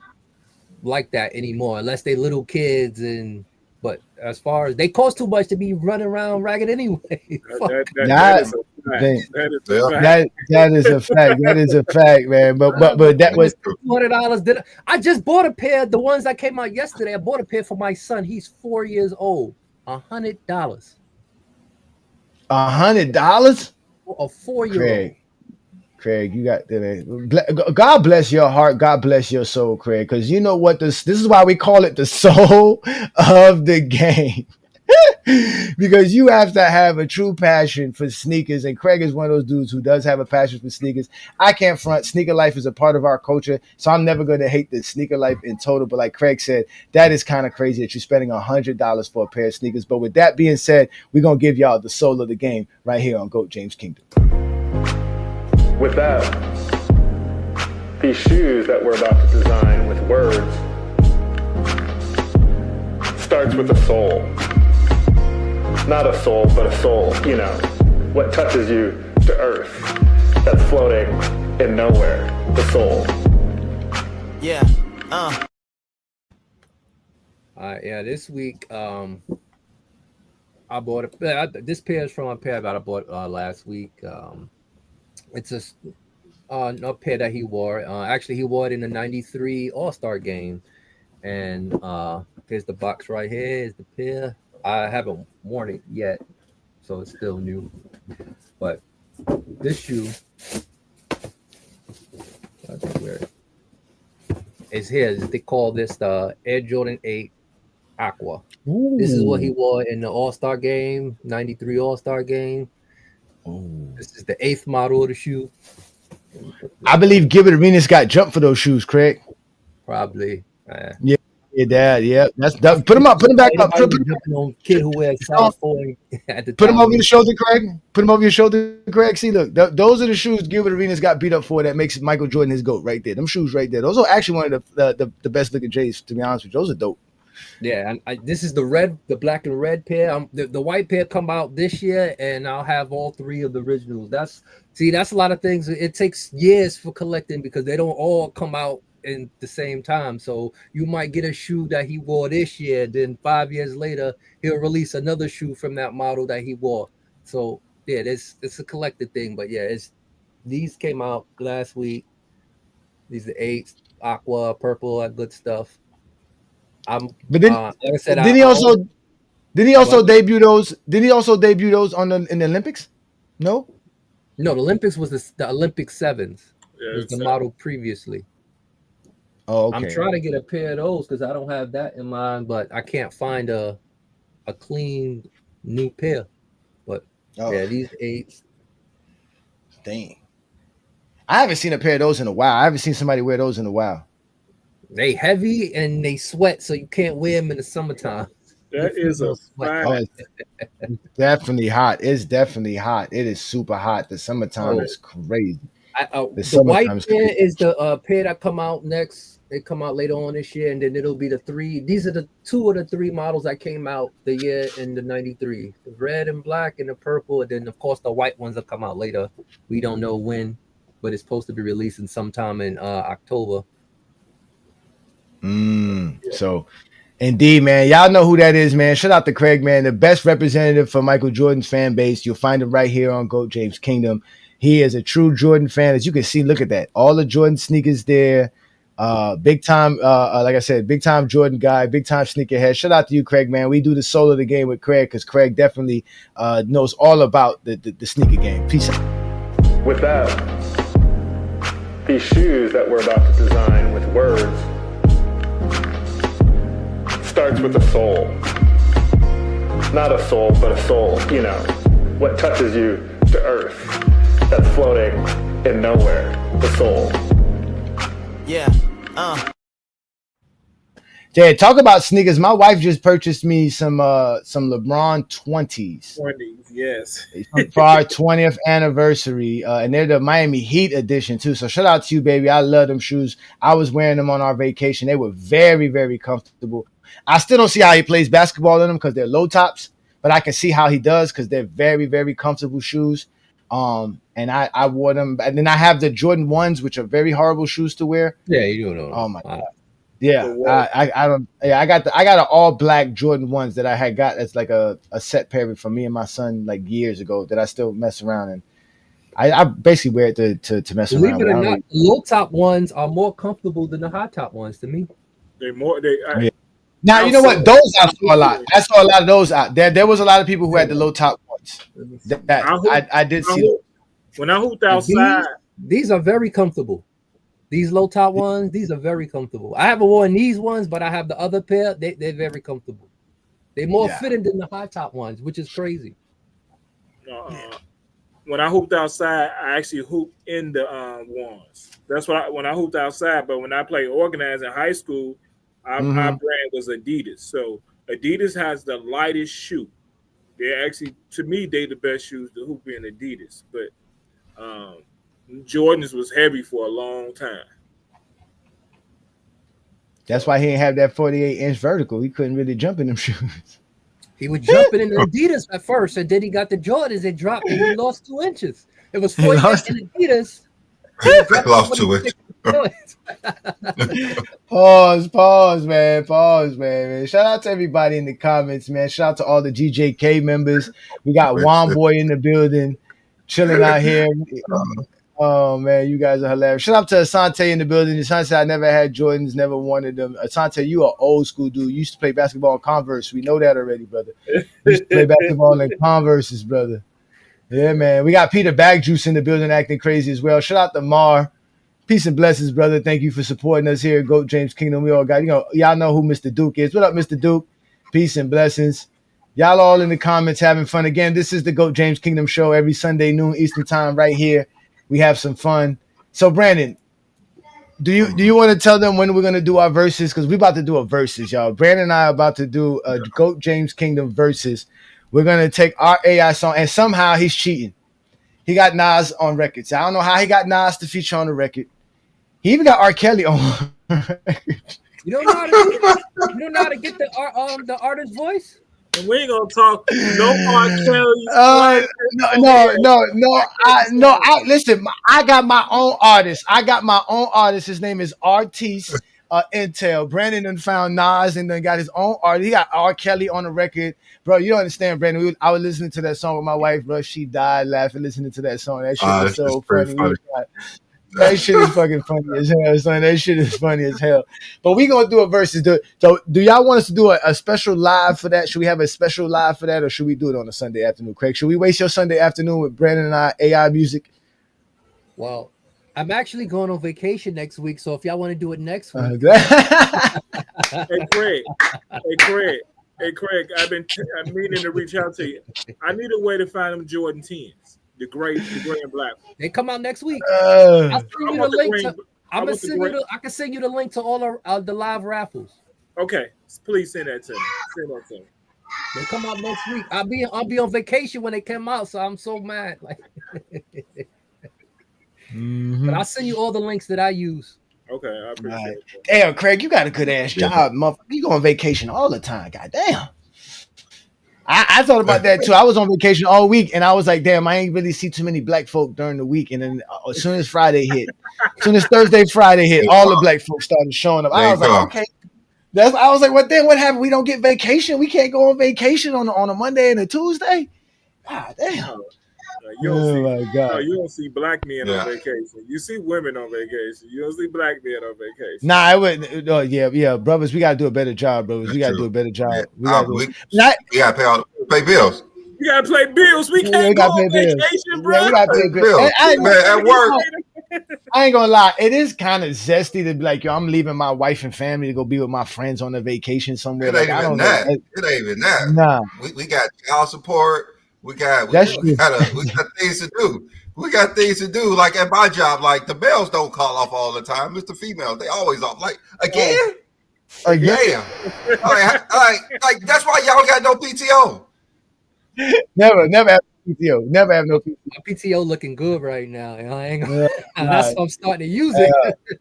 like that anymore unless they little kids. And but as far as they cost too much to be running around ragged anyway. That is a fact. That is a fact. That is a fact, man. But that was $200. I just bought a pair. The ones that came out yesterday. I bought a pair for my son. He's 4 years old. $100. $100. A 4-year-old. Craig, you got that. God bless your heart. God bless your soul, Craig. Because you know what? This is why we call it the soul of the game. Because you have to have a true passion for sneakers. And Craig is one of those dudes who does have a passion for sneakers. I can't front. Sneaker life is a part of our culture. So I'm never going to hate the sneaker life in total. But like Craig said, that is kind of crazy that you're spending $100 for a pair of sneakers. But with that being said, we're going to give y'all the soul of the game right here on GOAT James Kingdom. With that, these shoes that we're about to design with words starts with a soul. Not a soul, but a soul, you know, what touches you to earth, that's floating in nowhere, the soul. Yeah, Yeah, this week, I bought this pair is from a pair that I bought last week. It's a pair that he wore. Actually, he wore it in the '93 All-Star game. And here's the box right here. Here's the pair. I haven't worn it yet, so it's still new. But this shoe, I think where is here. They call this the Air Jordan 8 Aqua. Ooh. This is what he wore in the All-Star game, '93 All-Star game. Ooh. This is the 8th model of the shoe. I believe Gilbert Arenas got jumped for those shoes, Craig. Probably. Yeah. Put them up. Put them back up. Put kid who wears size 4 at the Put them over your shoulder, Craig. Put them over your shoulder, Craig. See, look, those are the shoes Gilbert Arenas got beat up for. That makes Michael Jordan his GOAT right there. Them shoes right there. Those are actually one of the best looking J's. To be honest with you, those are dope. Yeah, and this is the black and red pair. The white pair come out this year, and I'll have all 3 of the originals. That's a lot of things. It takes years for collecting because they don't all come out in the same time. So you might get a shoe that he wore this year, then 5 years later he'll release another shoe from that model that he wore. So yeah, it's a collected thing. But yeah, these came out last week. These are the 8s, aqua, purple, that good stuff. But then, like I said, did he also debut those? Did he also debut those in the Olympics? No, the Olympics was the Olympic 7s. Yeah, it was the model previously. Oh, okay. I'm trying to get a pair of those because I don't have that in mind, but I can't find a clean new pair. But yeah, these 8s. Dang. I haven't seen a pair of those in a while. I haven't seen somebody wear those in a while. They heavy and they sweat, so you can't wear them in the summertime. That is a fact. It's definitely hot. It's definitely hot. It is super hot. The summertime is crazy. The white pair is the pair that come out next. They come out later on this year, and then it'll be the 3. These are the 2 of the 3 models that came out the year in the '93. The red and black and the purple, and then of course the white ones will come out later. We don't know when, but it's supposed to be releasing sometime in October. So indeed, man, y'all know who that is, man. Shout out to Craig, man, the best representative for Michael Jordan's fan base. You'll find him right here on GOAT James Kingdom. He is a true Jordan fan. As you can see, look at that. All the Jordan sneakers there. Big time, like I said, big time Jordan guy, big time sneakerhead. Shout out to you, Craig, man. We do the soul of the game with Craig because Craig definitely knows all about the sneaker game. Peace out. With that, these shoes that we're about to design with words starts with a soul. Not a soul, but a soul, you know, what touches you to earth, that's floating in nowhere, the soul. Yeah, Yeah, talk about sneakers. My wife just purchased me some LeBron 20s. 20s, yes. For our 20th anniversary, and they're the Miami Heat edition too. So shout out to you, baby. I love them shoes. I was wearing them on our vacation. They were very, very comfortable. I still don't see how he plays basketball in them because they're low tops, but I can see how he does because they're very, very comfortable shoes. And I wore them, and then I have the Jordan 1s, which are very horrible shoes to wear. Yeah, you do know. Oh my God. Yeah, I don't. Yeah, I got an all black Jordan 1s that I had got as like a set pair for me and my son like years ago that I still mess around in. I basically wear it to mess Believe around. it or not, the low top ones are more comfortable than the high top ones to me. Yeah. Now you know what? Those I saw a lot. I saw a lot of those out there. There was a lot of people who had the low top ones. I did see. When I hooped outside, these are very comfortable. These low top ones, these are very comfortable. I haven't worn these ones, but I have the other pair. They're very comfortable. They're more fitting than the high top ones, which is crazy. When I hooped outside, I actually hooped in the ones. That's when I hooped outside. But when I played organized in high school, our brand was Adidas. So Adidas has the lightest shoe. They're actually, to me, they the best shoes to hoop in Adidas. But Jordan's was heavy for a long time. That's why he didn't have that 48-inch vertical. He couldn't really jump in them shoes. He was jumping in the Adidas at first, and then he got the Jordans. It dropped, and he lost 2 inches. It was 48 in Adidas. Lost 2 inches. Pause, man. Shout out to everybody in the comments, man. Shout out to all the GJK members. We got Juan Boy in the building, chilling out here. Oh man, you guys are hilarious. Shout out to Asante in the building. Asante said, I never had Jordans, never wanted them. Asante, you are old school dude. You used to play basketball in Converse. We know that already, brother. You used to play basketball in Converses, brother. Yeah, man. We got Peter Bagjuice in the building acting crazy as well. Shout out to Mar. Peace and blessings, brother. Thank you for supporting us here at GOAT James Kingdom. We all got, y'all know who Mr. Duke is. What up, Mr. Duke? Peace and blessings. Y'all all in the comments having fun. Again, this is the GOAT James Kingdom show every Sunday noon Eastern time right here. We have some fun. So, Brandon, do you want to tell them when we're going to do our verses? Because we're about to do a verses, y'all. Brandon and I are about to do a GOAT James Kingdom verses. We're going to take our AI song, and somehow he's cheating. He got Nas on records. I don't know how he got Nas to feature on the record. He even got R. Kelly on record. You don't know how to get the artist's voice? And we ain't gonna talk no R. Kelly. No. Listen. I got my own artist. His name is Artiste Intel. Brandon done found Nas and then got his own artist. He got R. Kelly on the record, bro. You don't understand, Brandon. I was listening to that song with my wife, bro. She died laughing listening to that song. That shit was so funny. That shit is fucking funny as hell, son. That shit is funny as hell. But we gonna do a versus. So do y'all want us to do a special live for that? Should we have a special live for that, or should we do it on a Sunday afternoon, Craig? Should we waste your Sunday afternoon with Brandon and I AI music? Well, I'm actually going on vacation next week, so if y'all want to do it next week. Hey Craig, I'm meaning to reach out to you. I need a way to find them Jordan 10s. The gray and black. They come out next week. I'll send you the link. I can send you the link to all the live raffles. Okay, please send that to me. They come out next week. I'll be on vacation when they come out, so I'm so mad. Like, but I'll send you all the links that I use. Okay, I appreciate it. Damn, Craig, you got a good ass job, motherfucker. You go on vacation all the time. Goddamn. I thought about that too. I was on vacation all week, and I was like, "Damn, I ain't really see too many black folk during the week." And then as soon as Friday hit, as soon as Thursday, Friday hit, all the black folks started showing up. I was like, "Okay." I was like, "What then? What happened? We don't get vacation. We can't go on vacation on a Monday and a Tuesday." God damn. You don't see black men on vacation. You see women on vacation. You don't see black men on vacation. Nah, I wouldn't. Yeah, brothers. We gotta do a better job, brothers. We gotta do a better job. We gotta pay bills. We gotta pay bills. We can't go on vacation, bro. Yeah, we gotta pay bills. At work. I ain't gonna lie, it is kind of zesty to be like, yo, I'm leaving my wife and family to go be with my friends on a vacation somewhere. It ain't even that. Nah. We got child support. We got things to do. We got things to do. Like at my job, like the bells don't call off all the time. It's the females. They always off. Like again. Yeah. Like that's why y'all got no PTO. Never have PTO. Never have no PTO. My PTO looking good right now. I ain't Yeah, that's why I'm starting to use it.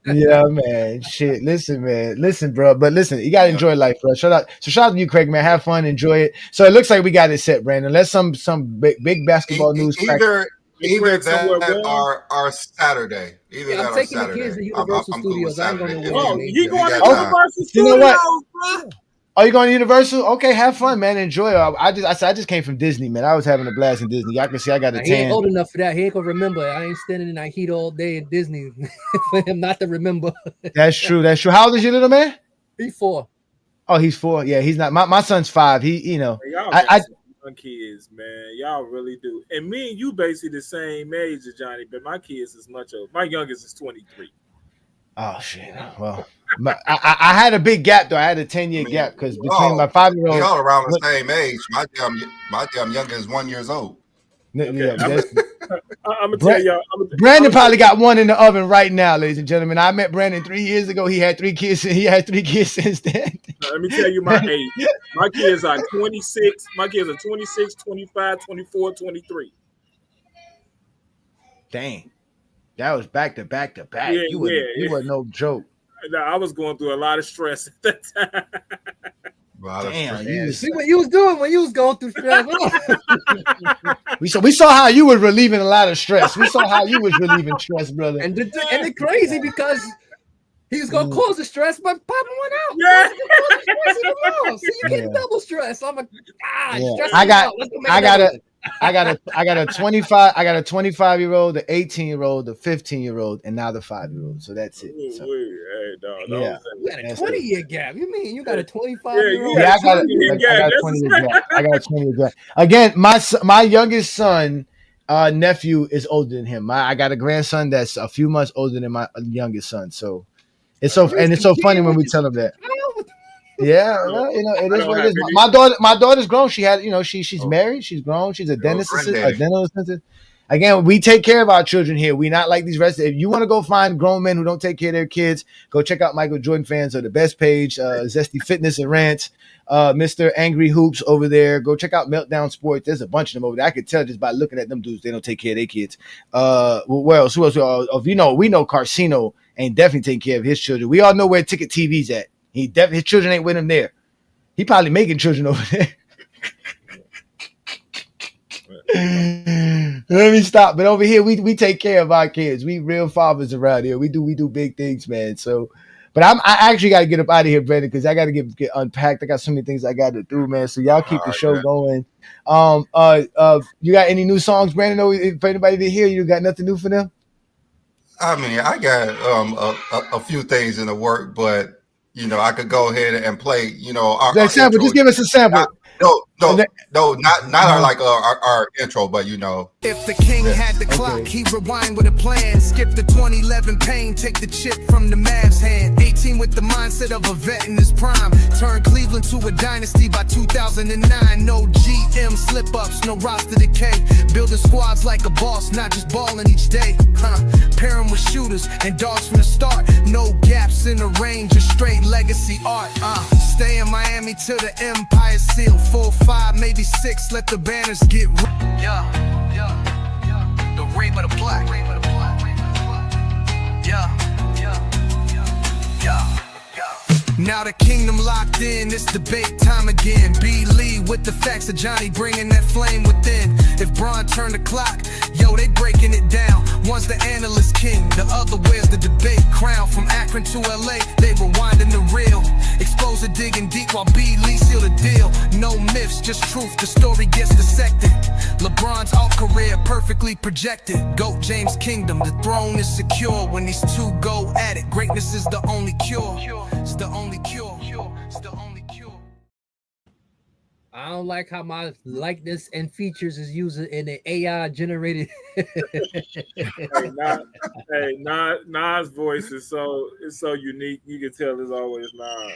yeah, man. Shit. Listen, man. Listen, bro. But listen, you gotta enjoy life, bro. Shout out to you, Craig, man. Have fun, enjoy it. So it looks like we got it set, Brandon. Let's some big basketball news. Either that or Saturday. I'm taking the kids to Universal Studios. I ain't going to Oh, you going to got time. Universal You know Studios, what? bro? Oh, you going to Universal? Okay, have fun, man. Enjoy it. I just came from Disney, man. I was having a blast in Disney. Y'all can see I got a He ain't tan. old enough for that. He ain't gonna remember. I ain't standing in that heat all day in Disney for him not to remember. That's true. That's true. How old is your little man? He's 4. Oh, he's 4. Yeah, he's not. My son's 5. He, Y'all got some young kids, man. Y'all really do. And me and you basically the same age as Johnny, but my kids is much older. My youngest is 23. Oh shit. Well, I had a big gap though. I had a 10-year gap because between my 5-year-old, y'all around the same age. My damn youngest is 1 year old. Yeah, I'm gonna tell y'all. Brandon probably got one in the oven right now, ladies and gentlemen. I met Brandon 3 years ago. He had 3 kids. He had 3 kids since then. Let me tell you my age. My kids are 26. My kids are 26, 25, 24, 23. Dang. That was back to back to back. Yeah, You were no joke. I was going through a lot of stress at that time. Damn, See what you was doing when you was going through stress. we saw how you was relieving a lot of stress. We saw how you was relieving stress, brother. And it's crazy because he was gonna cause the stress, but Papa went out. Yeah. So you get double stress. I'm like, stress I got a 25-year-old, the 18-year-old, the 15-year-old, and now the 5-year-old. So that's it. So, you got a 20-year gap. You mean you got a 25-year-old? Yeah, I got a 20-year gap. I got a 20-year gap. Again, my youngest son, nephew is older than him. I got a grandson that's a few months older than my youngest son. So it's so funny when we tell him that. Yeah, well, it is what it is. My daughter's grown. She had, she's married. She's grown. She's a dentist assistant, dental assistant. Again, we take care of our children here. We not like these rest. If you want to go find grown men who don't take care of their kids, go check out Michael Jordan Fans or the best page, Zesty Fitness and Rants, Mr. Angry Hoops over there. Go check out Meltdown Sports. There's a bunch of them over there. I could tell just by looking at them dudes, they don't take care of their kids. Where else? Who else? We know Carcino ain't definitely taking care of his children. We all know where Ticket TV's at. His children ain't with him there. He probably making children over there. Let me stop. But over here, we take care of our kids. We real fathers around here. We do big things, man. So, but I actually got to get up out of here, Brandon, because I got to get unpacked. I got so many things I got to do, man. So y'all keep the show going. You got any new songs, Brandon? For anybody to hear, you got nothing new for them? I mean, I got a few things in the work, but I could go ahead and play. Our sample. Just give us a sample. Not our intro, but If the king had the clock, he'd rewind with a plan. Skip the 2011 pain, take the chip from the Mavs' hand. 18 with the mindset of a vet in his prime. Turn Cleveland to a dynasty by 2009. No GM slip-ups, no roster decay. Building squads like a boss, not just balling each day. Pairing with shooters and dogs from the start. No gaps in the range, just straight legacy art. Stay in Miami till the Empire seal. 4, 5, maybe 6, let the banners get the rain of the black. Now the kingdom locked in, it's debate time again. B. Lee with the facts of Johnny bringing that flame within. If Bron turned the clock, yo, they breaking it down. One's the analyst king, the other wears the debate crown. From Akron to LA, they rewinding the reel. Exposure digging deep while B. Lee seal the deal. No myths, just truth, the story gets dissected. LeBron's alt career perfectly projected. GOAT James Kingdom, the throne is secure. When these two go at it, greatness is the only cure. It's the only cure. It's the only cure. I don't like how my likeness and features is used in an AI generated. Nas' voice is so unique. You can tell it's always Nas.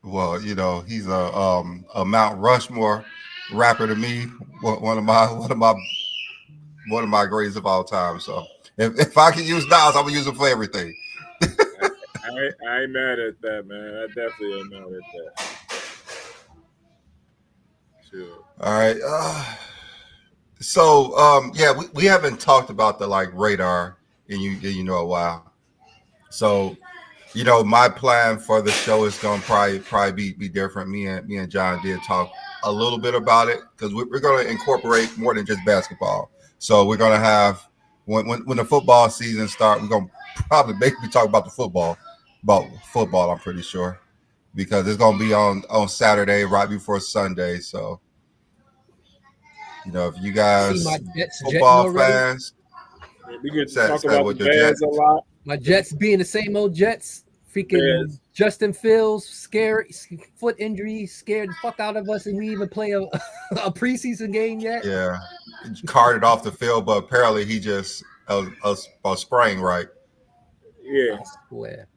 Well, he's a Mount Rushmore rapper to me. One of my greatest of all time. So if I can use Nas, I'm gonna use him for everything. I ain't mad at that, man. I definitely ain't mad at that. Sure. All right. Yeah, we haven't talked about the like radar in a while. So, my plan for the show is gonna probably be different. Me and John did talk a little bit about it because we're gonna incorporate more than just basketball. So we're gonna have when the football season starts, we're gonna probably basically talk about football. I'm pretty sure because it's gonna be on Saturday right before Sunday. So if you guys See my Jets football jetting already. fans, We get to Say- talk say about what the the Bears Jets- a lot. My Jets being the same old Jets. Freaking Bears. Justin Fields, scared, foot injury, scared the fuck out of us, and we even play a preseason game yet. yeah, carted off the field, but apparently he just a sprain, right? Yeah, I swear.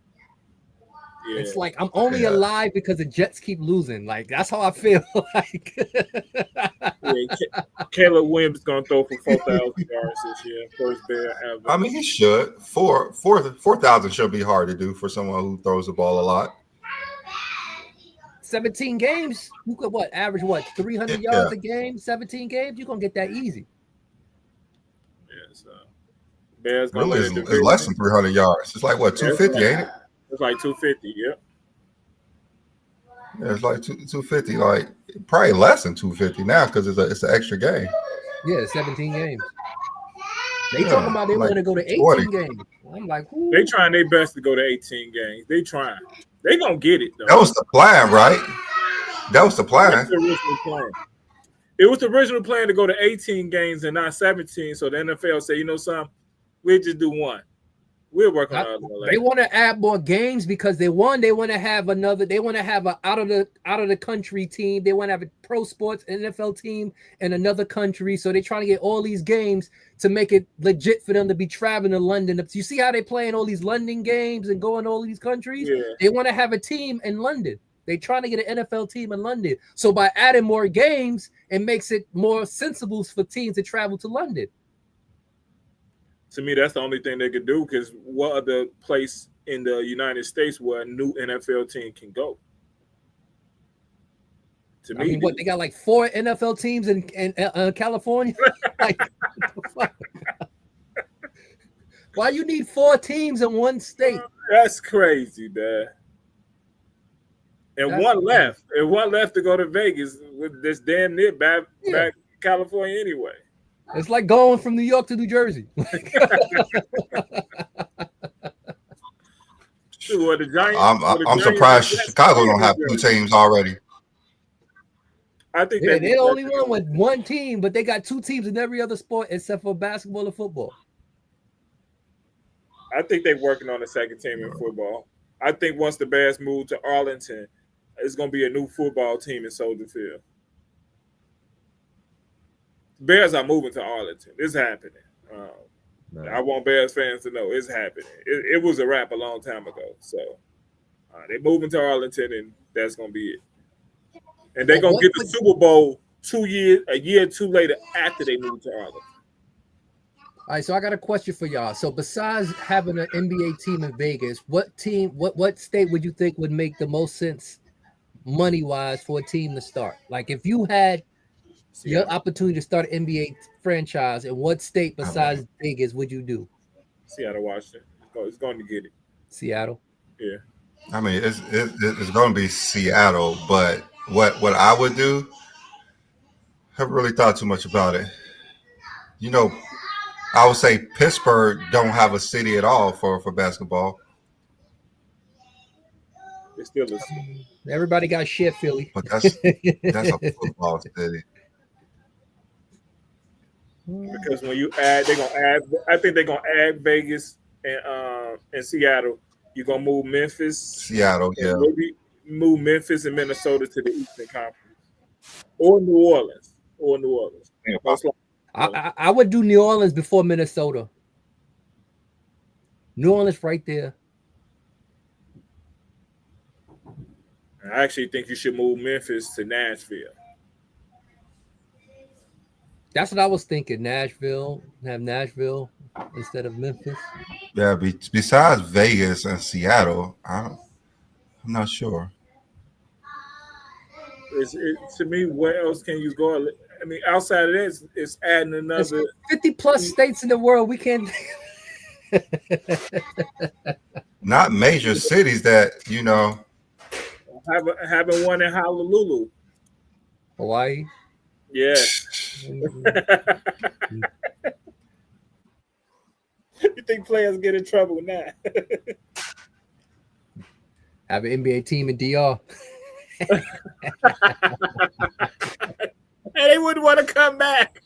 yeah. It's like I'm only Yeah. alive because the Jets keep losing. Like that's how I feel. Like Caleb Williams is gonna throw for 4,000 yards this year. First Bear ever. I mean, he should. 4,000 should be hard to do for someone who throws the ball a lot. 17 games, you could average 300 Yeah. yards a game, 17 games, you're gonna get that easy. Yeah, so Bears gonna Really, win the it's division. less than 300 yards. It's like what, 250, ain't it? It's like 250. Yep. Yeah, it's like 250. Like probably less than 250 now because it's an extra game. Yeah, 17 games. They Yeah, talking about they like want to go to 18 40. games. I'm like, who? They trying their best to go to 18 games. They trying. They gonna get it though. That was the plan, right? That was the plan. That's the original plan. It was the original plan to go to 18 games and not 17. So the NFL said, you know something, we'll just do one. We'll work on the They want to add more games because they want to have another. They want to have a out of the country team. They want to have a pro sports NFL team in another country. So they're trying to get all these games to make it legit for them to be traveling to London. You see how they playing all these London games and going to all these countries? Yeah. They want to have a team in London. They're trying to get an NFL team in London. So by adding more games, it makes it more sensible for teams to travel to London. To me, that's the only thing they could do because what other place in the United States where a new NFL team can go? To me, what they got like 4 NFL teams in California? Like, why you need 4 teams in one state? That's crazy, man. And one left. And one left to go to Vegas with this damn near back California anyway. It's like going from New York to New Jersey. The Giants, I'm surprised Chicago don't have 2 teams already. I think they only won with 1 team, but they got 2 teams in every other sport except for basketball and football. I think they're working on a second team in football. I think once the Bears move to Arlington, it's going to be a new football team in Soldier Field. Bears are moving to Arlington. It's happening. I want Bears fans to know it's happening. It was a wrap a long time ago. So they're moving to Arlington, and that's going to be it. And they're going to get the Super Bowl a year or 2 later after they move to Arlington. All right, so I got a question for y'all. So besides having an NBA team in Vegas, what state would you think would make the most sense money-wise for a team to start? Like if you had your opportunity to start an NBA franchise, in what state besides Vegas would you do? Seattle, Washington. It's going to get it. Seattle? Yeah. I mean, it's going to be Seattle, but what I would do, I haven't really thought too much about it. I would say Pittsburgh don't have a city at all for basketball. It's still a city. Everybody got shit, Philly. But that's a football city. Because when you add, they're gonna add. I think they're gonna add Vegas and Seattle. You're gonna move Memphis, Seattle, yeah. Maybe move Memphis and Minnesota to the Eastern Conference, or New Orleans, I would do New Orleans before Minnesota. New Orleans right there. I actually think you should move Memphis to Nashville. That's what I was thinking. Nashville. instead of Memphis. Yeah, besides Vegas and Seattle, I'm not sure. To me, where else can you go? I mean, outside of that, it's adding There's another 50 plus states in the world. We can't. Not major cities that having one in Honolulu. Hawaii. Yes. You think players get in trouble now? Have an NBA team in DR. And they wouldn't want to come back.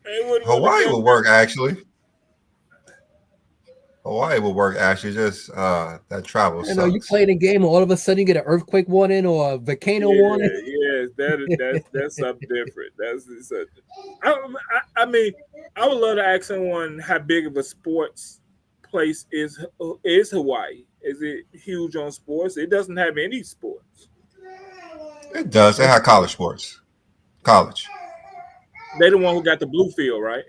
Hawaii would work actually. Hawaii would work actually. Just that travel. You know, you playing a game, and all of a sudden you get an earthquake warning or a volcano warning. Yes, that's something different. I mean, I would love to ask someone how big of a sports place is Hawaii. Is it huge on sports? It doesn't have any sports. It does. It had college sports. College. They the one who got the blue field, right?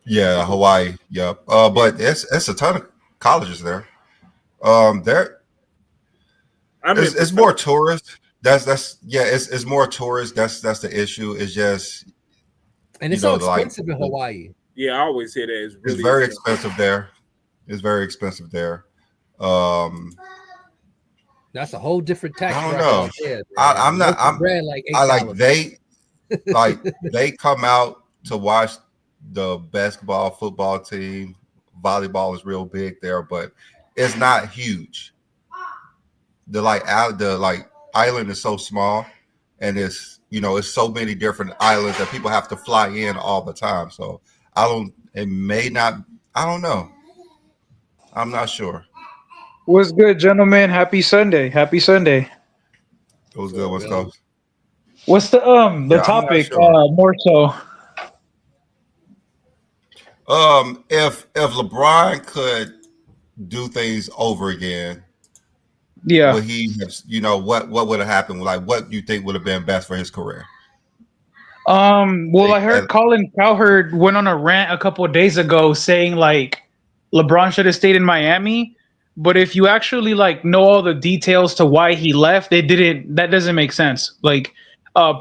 Yeah, Hawaii. Yep. But it's a ton of colleges there. It's more tourists. It's more tourists. That's the issue. It's just, and it's so expensive in Hawaii. Yeah, I always hear that. It's very expensive there. It's very expensive there. That's a whole different tax. I don't know. There, I'm not. They come out to watch the basketball, football team. Volleyball is real big there, but it's not huge. The island is so small, and it's so many different islands that people have to fly in all the time. So I don't know. I'm not sure. What's good, gentlemen? Happy Sunday. Happy Sunday. It was good. What's up? What's the topic? Sure. More so. If LeBron could do things over again, would he have, what would have happened? Like, what do you think would have been best for his career? Well, I heard Colin Cowherd went on a rant a couple of days ago saying like LeBron should have stayed in Miami. But if you actually know all the details to why he left, that doesn't make sense. Like,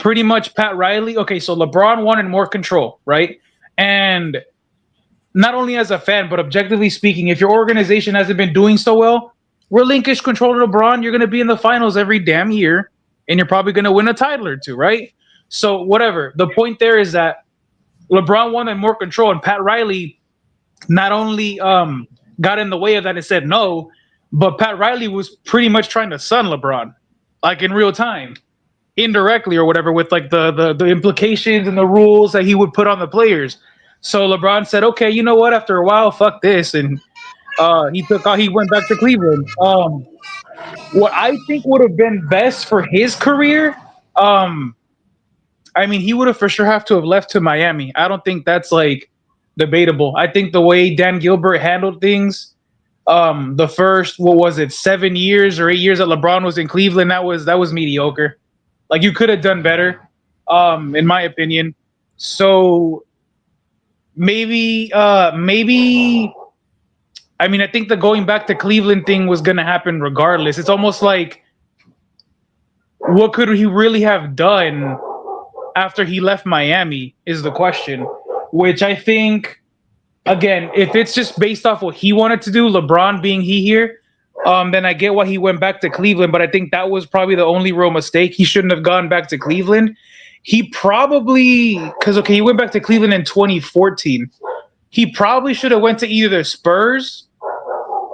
pretty much Pat Riley. Okay, so LeBron wanted more control, right? And not only as a fan, but objectively speaking, if your organization hasn't been doing so well, relinquish control to LeBron. You're going to be in the finals every damn year, and you're probably going to win a title or two, right? So whatever. The point there is that LeBron wanted more control, and Pat Riley not only got in the way of that and said no, but Pat Riley was pretty much trying to sun LeBron, like in real time, indirectly or whatever, with like the implications and the rules that he would put on the players. So LeBron said, okay, you know what? After a while, fuck this, and he went back to Cleveland. What I think would have been best for his career, I mean, he would have for sure have to have left to Miami. I don't think that's like debatable. I think the way Dan Gilbert handled things, the first 7 years or 8 years that LeBron was in Cleveland, that was mediocre. Like, you could have done better, in my opinion. So maybe I mean, I think the going back to Cleveland thing was going to happen regardless. It's almost like, what could he really have done after he left Miami is the question, which I think, again, if it's just based off what he wanted to do, LeBron being here, then I get why he went back to Cleveland. But I think that was probably the only real mistake. He shouldn't have gone back to Cleveland. He probably, he went back to Cleveland in 2014. He probably should have went to either the Spurs,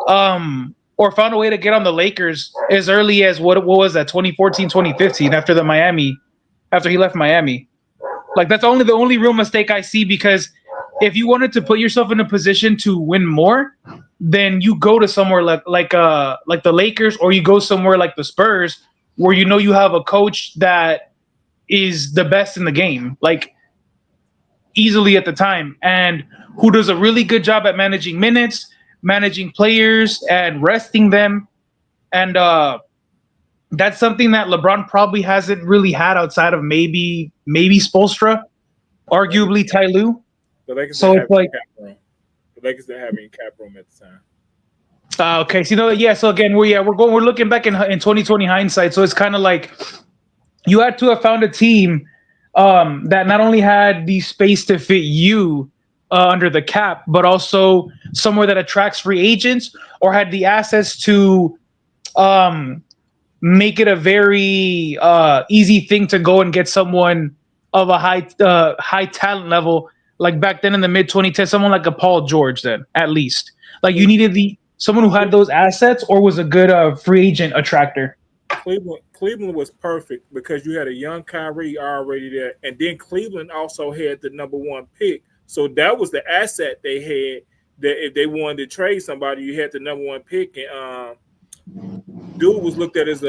or found a way to get on the Lakers as early as what was that, 2014, 2015, after he left Miami. Like, that's the only real mistake I see, because if you wanted to put yourself in a position to win more, then you go to somewhere like the Lakers, or you go somewhere like the Spurs, where you have a coach that is the best in the game, like easily at the time, and who does a really good job at managing minutes, managing players, and resting them. And that's something that LeBron probably hasn't really had outside of maybe Spoelstra, arguably Ty Lue. The Lakers So didn't it's have any like, cap room. The Lakers didn't have any cap room at the time. okay, so yeah. So again, we're looking back in 2020 hindsight. So it's kind of like you had to have found a team that not only had the space to fit you under the cap, but also somewhere that attracts free agents or had the assets to make it a very easy thing to go and get someone of a high talent level, like back then in the mid 2010s, someone like a Paul George. Then at least, like you needed someone who had those assets or was a good free agent attractor. Cleveland was perfect because you had a young Kyrie already there, and then Cleveland also had the number 1 pick. So that was the asset they had. That if they wanted to trade somebody, you had the number 1 pick, and dude was looked at as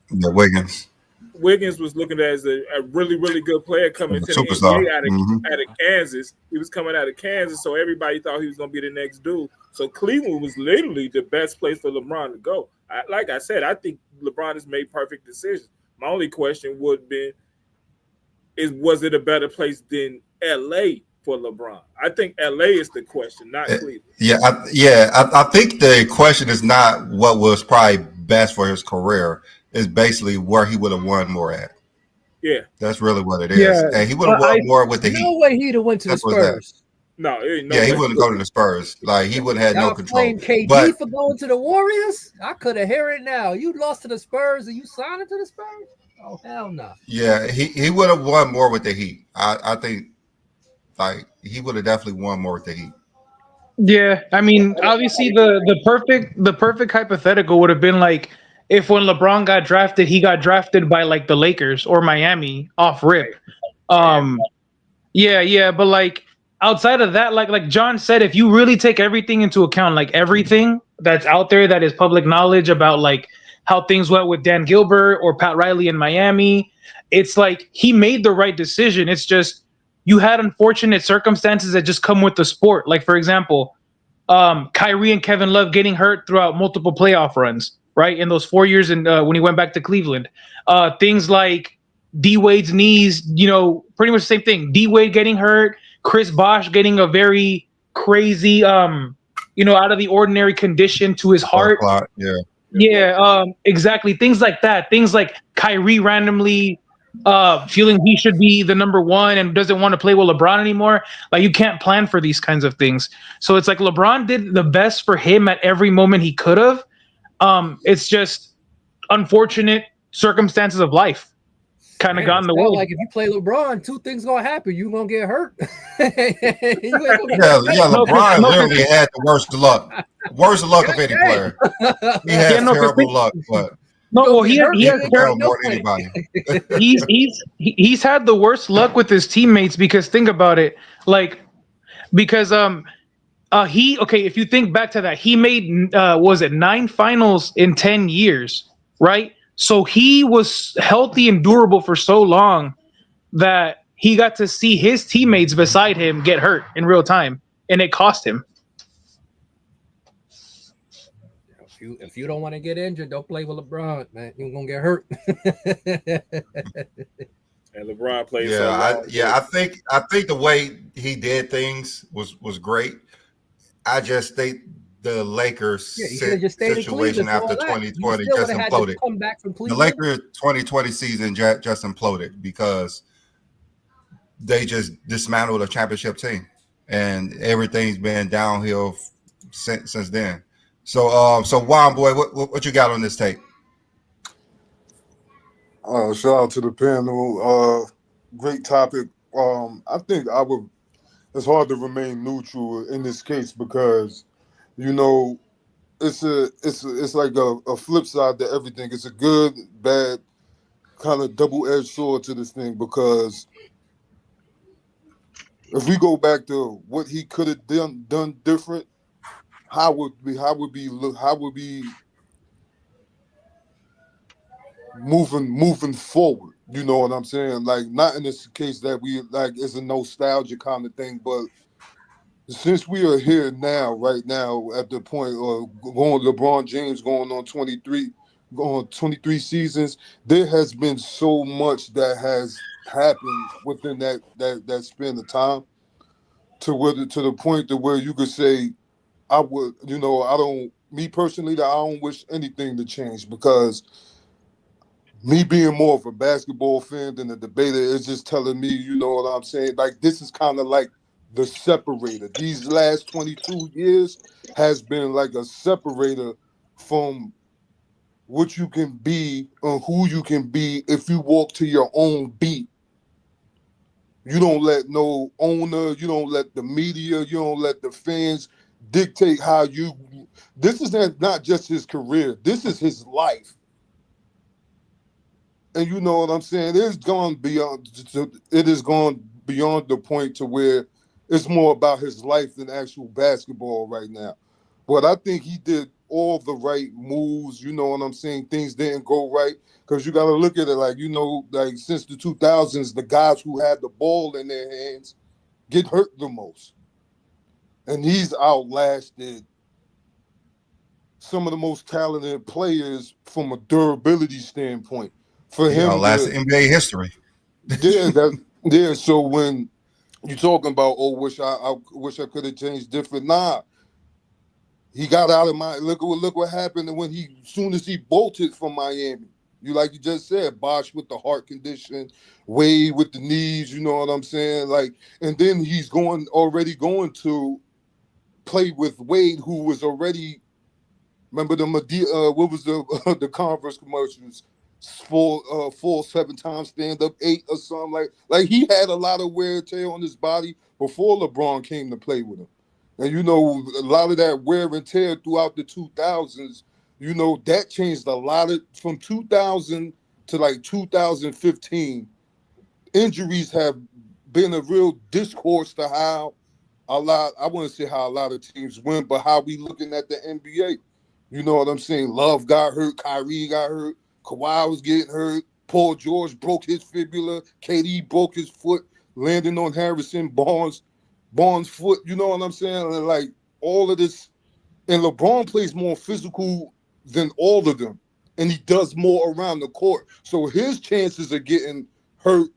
Wiggins. Wiggins was looking at as a really, really good player coming into the Superstar. NBA out of Kansas. He was coming out of Kansas, so everybody thought he was going to be the next dude. So Cleveland was literally the best place for LeBron to go. Like I said, I think LeBron has made perfect decisions. My only question would have been, was it a better place than LA for LeBron? I think LA is the question, not Cleveland. I think the question is not what was probably best for his career. It's basically where he would have won more at. Yeah. That's really what it is. Yeah. And he would have won more with the Heat. No way he'd have went to the Spurs. No, he wouldn't go to the Spurs. Like he would have had no control. Blame KD for going to the Warriors. I could have heard it now. You lost to the Spurs and you signed to the Spurs. Oh hell no. Yeah, he would have won more with the Heat. I think, like he would have definitely won more with the Heat. Yeah, I mean, obviously the perfect hypothetical would have been like if when LeBron got drafted, he got drafted by like the Lakers or Miami off rip. Yeah, but like outside of that, like John said, if you really take everything into account, like everything that's out there that is public knowledge about like how things went with Dan Gilbert or Pat Riley in Miami, it's like he made the right decision. It's just you had unfortunate circumstances that just come with the sport. Like for example, Kyrie and Kevin Love getting hurt throughout multiple playoff runs, right? In those 4 years and when he went back to Cleveland, things like D Wade's knees, pretty much the same thing. D Wade getting hurt, Chris Bosh getting a very crazy, out of the ordinary condition to his heart. Exactly. Things like that. Things like Kyrie randomly feeling he should be the number 1 and doesn't want to play with LeBron anymore. Like you can't plan for these kinds of things. So it's like LeBron did the best for him at every moment he could have. It's just unfortunate circumstances of life kind of got in the way. Like if you play LeBron, 2 things gonna happen. You're gonna get hurt. LeBron literally had the worst luck. Worst luck of any player. He had terrible luck, but he has terrible more than anybody. He's had the worst luck with his teammates because think about it, if you think back to that, he made 9 finals in 10 years, right? So he was healthy and durable for so long that he got to see his teammates beside him get hurt in real time, and it cost him. If you don't want to get injured, don't play with LeBron, man. You're gonna get hurt. And LeBron plays. I think the way he did things was great. I just think the Lakers situation after 2020 just imploded. The Lakers 2020 season just imploded because they just dismantled a championship team, and everything's been downhill since then. So Juan boy, what you got on this tape? Shout out to the panel. Great topic. I think it's hard to remain neutral in this case because, it's like a flip side to everything. It's a good, bad, kind of double-edged sword to this thing because if we go back to what he could have done different, how would we moving forward? You know what I'm saying? Like not in this case that we like it's a nostalgia kind of thing, but since we are here now, right now, at the point of LeBron James going on 23, going 23 seasons. There has been so much that has happened within that span of time to the point to where you could say, I would, I don't, me personally, that I don't wish anything to change, because me being more of a basketball fan than a debater is just telling me, you know what I'm saying? Like, this is kind of like the separator. These last 22 years has been like a separator from what you can be and who you can be if you walk to your own beat. You don't let no owner, you don't let the media, you don't let the fans dictate how you. This is not just his career. This is his life. And you know what I'm saying? It has gone beyond the point to where it's more about his life than actual basketball right now. But I think he did all the right moves. You know what I'm saying? Things didn't go right, because you got to look at it like, like since the 2000s, the guys who had the ball in their hands get hurt the most. And he's outlasted some of the most talented players from a durability standpoint. For him, last NBA history. Yeah. So when you're talking about, wish I could have changed different. Nah, he got out of my. Look what happened when as soon as he bolted from Miami. Like you just said, Bosh with the heart condition, Wade with the knees. You know what I'm saying? Like, and then he's already going to play with Wade, who was already. Remember what was the Converse commercials? Full 7 times stand up 8 or something like he had a lot of wear and tear on his body before LeBron came to play with him. And a lot of that wear and tear throughout the 2000s, that changed a lot from 2000 to like 2015. Injuries have been a real discourse to how I wouldn't say how a lot of teams win, but how we looking at the NBA. You know what I'm saying? Love got hurt, Kyrie got hurt, Kawhi was getting hurt, Paul George broke his fibula, KD broke his foot, landing on Harrison Barnes' foot. You know what I'm saying? And like all of this, and LeBron plays more physical than all of them, and he does more around the court. So his chances of getting hurt,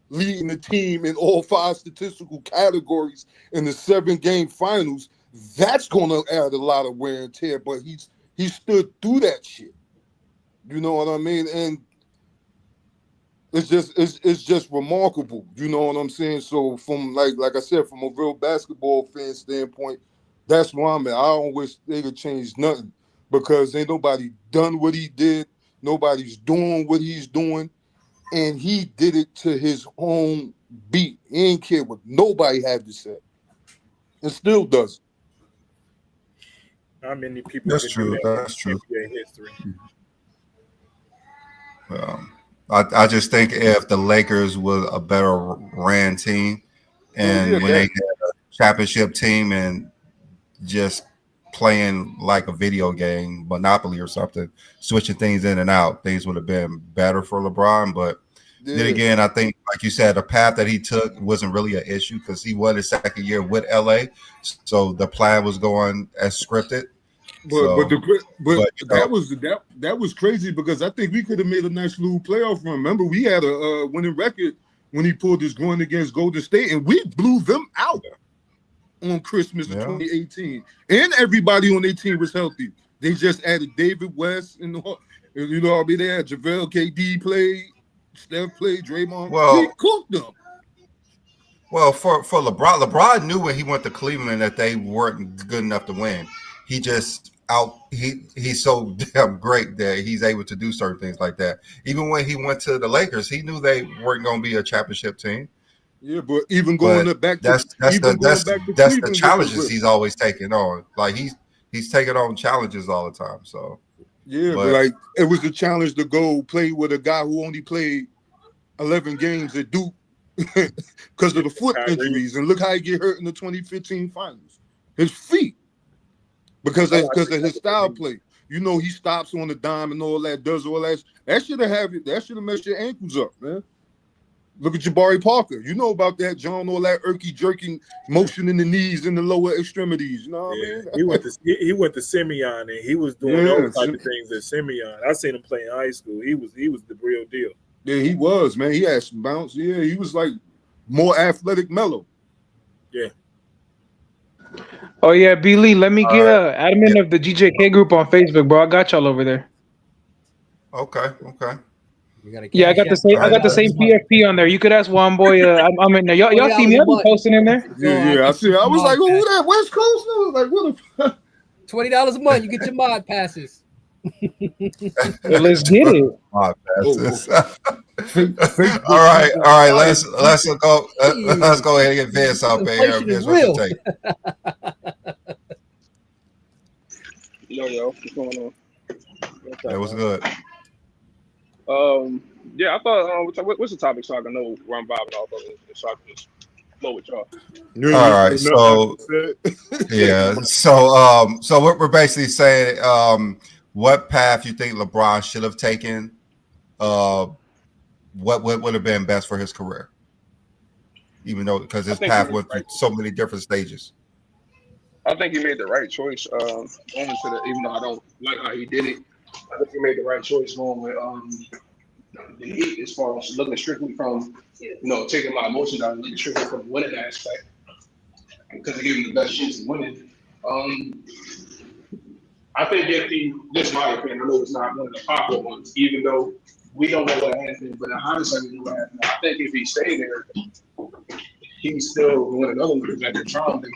leading the team in all 5 statistical categories in the 7-game finals, that's going to add a lot of wear and tear. But he stood through that shit. You know what I mean? And it's just remarkable. You know what I'm saying? So from like I said, from a real basketball fan standpoint, that's where I'm at. I don't wish they could change nothing, because ain't nobody done what he did. Nobody's doing what he's doing. And he did it to his own beat. He ain't care what nobody had to say. And still does How many people? That's true. That's true. NBA history. I just think if the Lakers were a better ran team, and when they had a championship team and just playing like a video game, Monopoly or something, switching things in and out, things would have been better for LeBron. But then again, I think, like you said, the path that he took wasn't really an issue, because he won his second year with LA, so the plan was going as scripted. But that was crazy, because I think we could have made a nice little playoff run. Remember, we had a winning record when he pulled his groin against Golden State, and we blew them out on Christmas of 2018. And everybody on their team was healthy. They just added David West, and they had JaVale, KD played, Steph played, Draymond. We cooked them. Well, for LeBron knew when he went to Cleveland that they weren't good enough to win. He just he's so damn great that he's able to do certain things like that. Even when he went to the Lakers, he knew they weren't going to be a championship team. Yeah, but even going back to that's the challenges he's always taking on. Like he's taking on challenges all the time. So but like it was a challenge to go play with a guy who only played 11 games at Duke because of the foot injuries, and look how he get hurt in the 2015 finals. His feet. Because of his style play. He stops on the dime and all that, does all that. That should have messed your ankles up, man. Look at Jabari Parker. You know about that, John, all that jerking motion in the knees and the lower extremities. You know what I mean? He went to Simeon and he was doing those type of things at Simeon. I seen him play in high school. He was the real deal. Yeah, he was, man. He had some bounce. Yeah, he was like more athletic Melo. Yeah. Oh yeah, B Lee, let me get admin of the GJK group on Facebook, bro. I got y'all over there. Okay. Yeah, I got the same PFP on there. You could ask Juan Boy. I'm in there. Y'all see me? I've been posting in there. Yeah, I see. I was like, who that? West Coast? Like, what the $20 a month, you get your mod passes. Let's get it. Mod passes. All right. Let's go. Let's go ahead and get Vince up here. Vince, what's your take? Yo, what's going on? That was good. Yeah, I thought. What's the topic so I can know where I'm vibing off of it, so I can just flow with y'all. All right, so yeah, so we're basically saying what path you think LeBron should have taken. What would have been best for his career, even though because his path went through so many different stages. I think he made the right choice. Even though I don't like how he did it, I think he made the right choice going with the Heat as far as looking strictly from, taking my emotions out and looking strictly from the winning aspect because it gave him the best chance of winning. I think if this is my opinion, I know it's not one of the popular ones, even though we don't know what happened, but in hindsight, we know what happened. I think if he stayed there, he's still going another one because at the time, the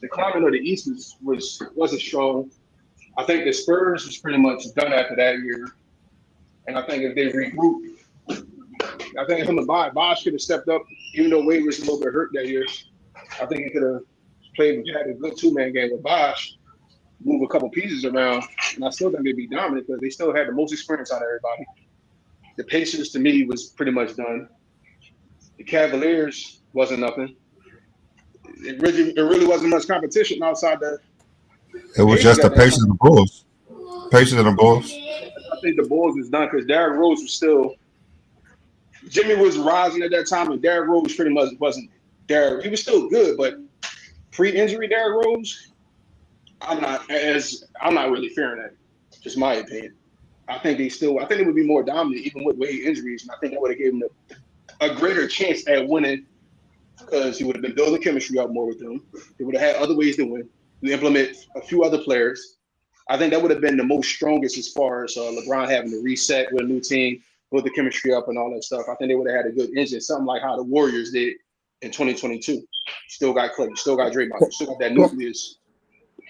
climate of the East wasn't strong. I think the Spurs was pretty much done after that year. And I think if they regroup, I think him and Bosh could have stepped up, even though Wade was a little bit hurt that year. I think he could have had a good two-man game with Bosh, move a couple pieces around, and I still think they'd be dominant because they still had the most experience out of everybody. The Pacers, to me, was pretty much done. The Cavaliers wasn't nothing. It really wasn't much competition outside that. It was just the Pacers and the Bulls. Pacers and the Bulls. I think the Bulls is done because Derrick Rose was still. Jimmy was rising at that time, and Derrick Rose pretty much wasn't there. He was still good, but pre-injury Derrick Rose, I'm not really fearing that. Just my opinion. I think they would be more dominant even with Wade injuries, and I think that would have given them a greater chance at winning because he would have been building chemistry up more with them. They would have had other ways to win. We implement a few other players. I think that would have been the most strongest as far as LeBron having to reset with a new team, build the chemistry up and all that stuff. I think they would have had a good engine, something like how the Warriors did in 2022. Still got Clay, still got Draymond, still got that nucleus.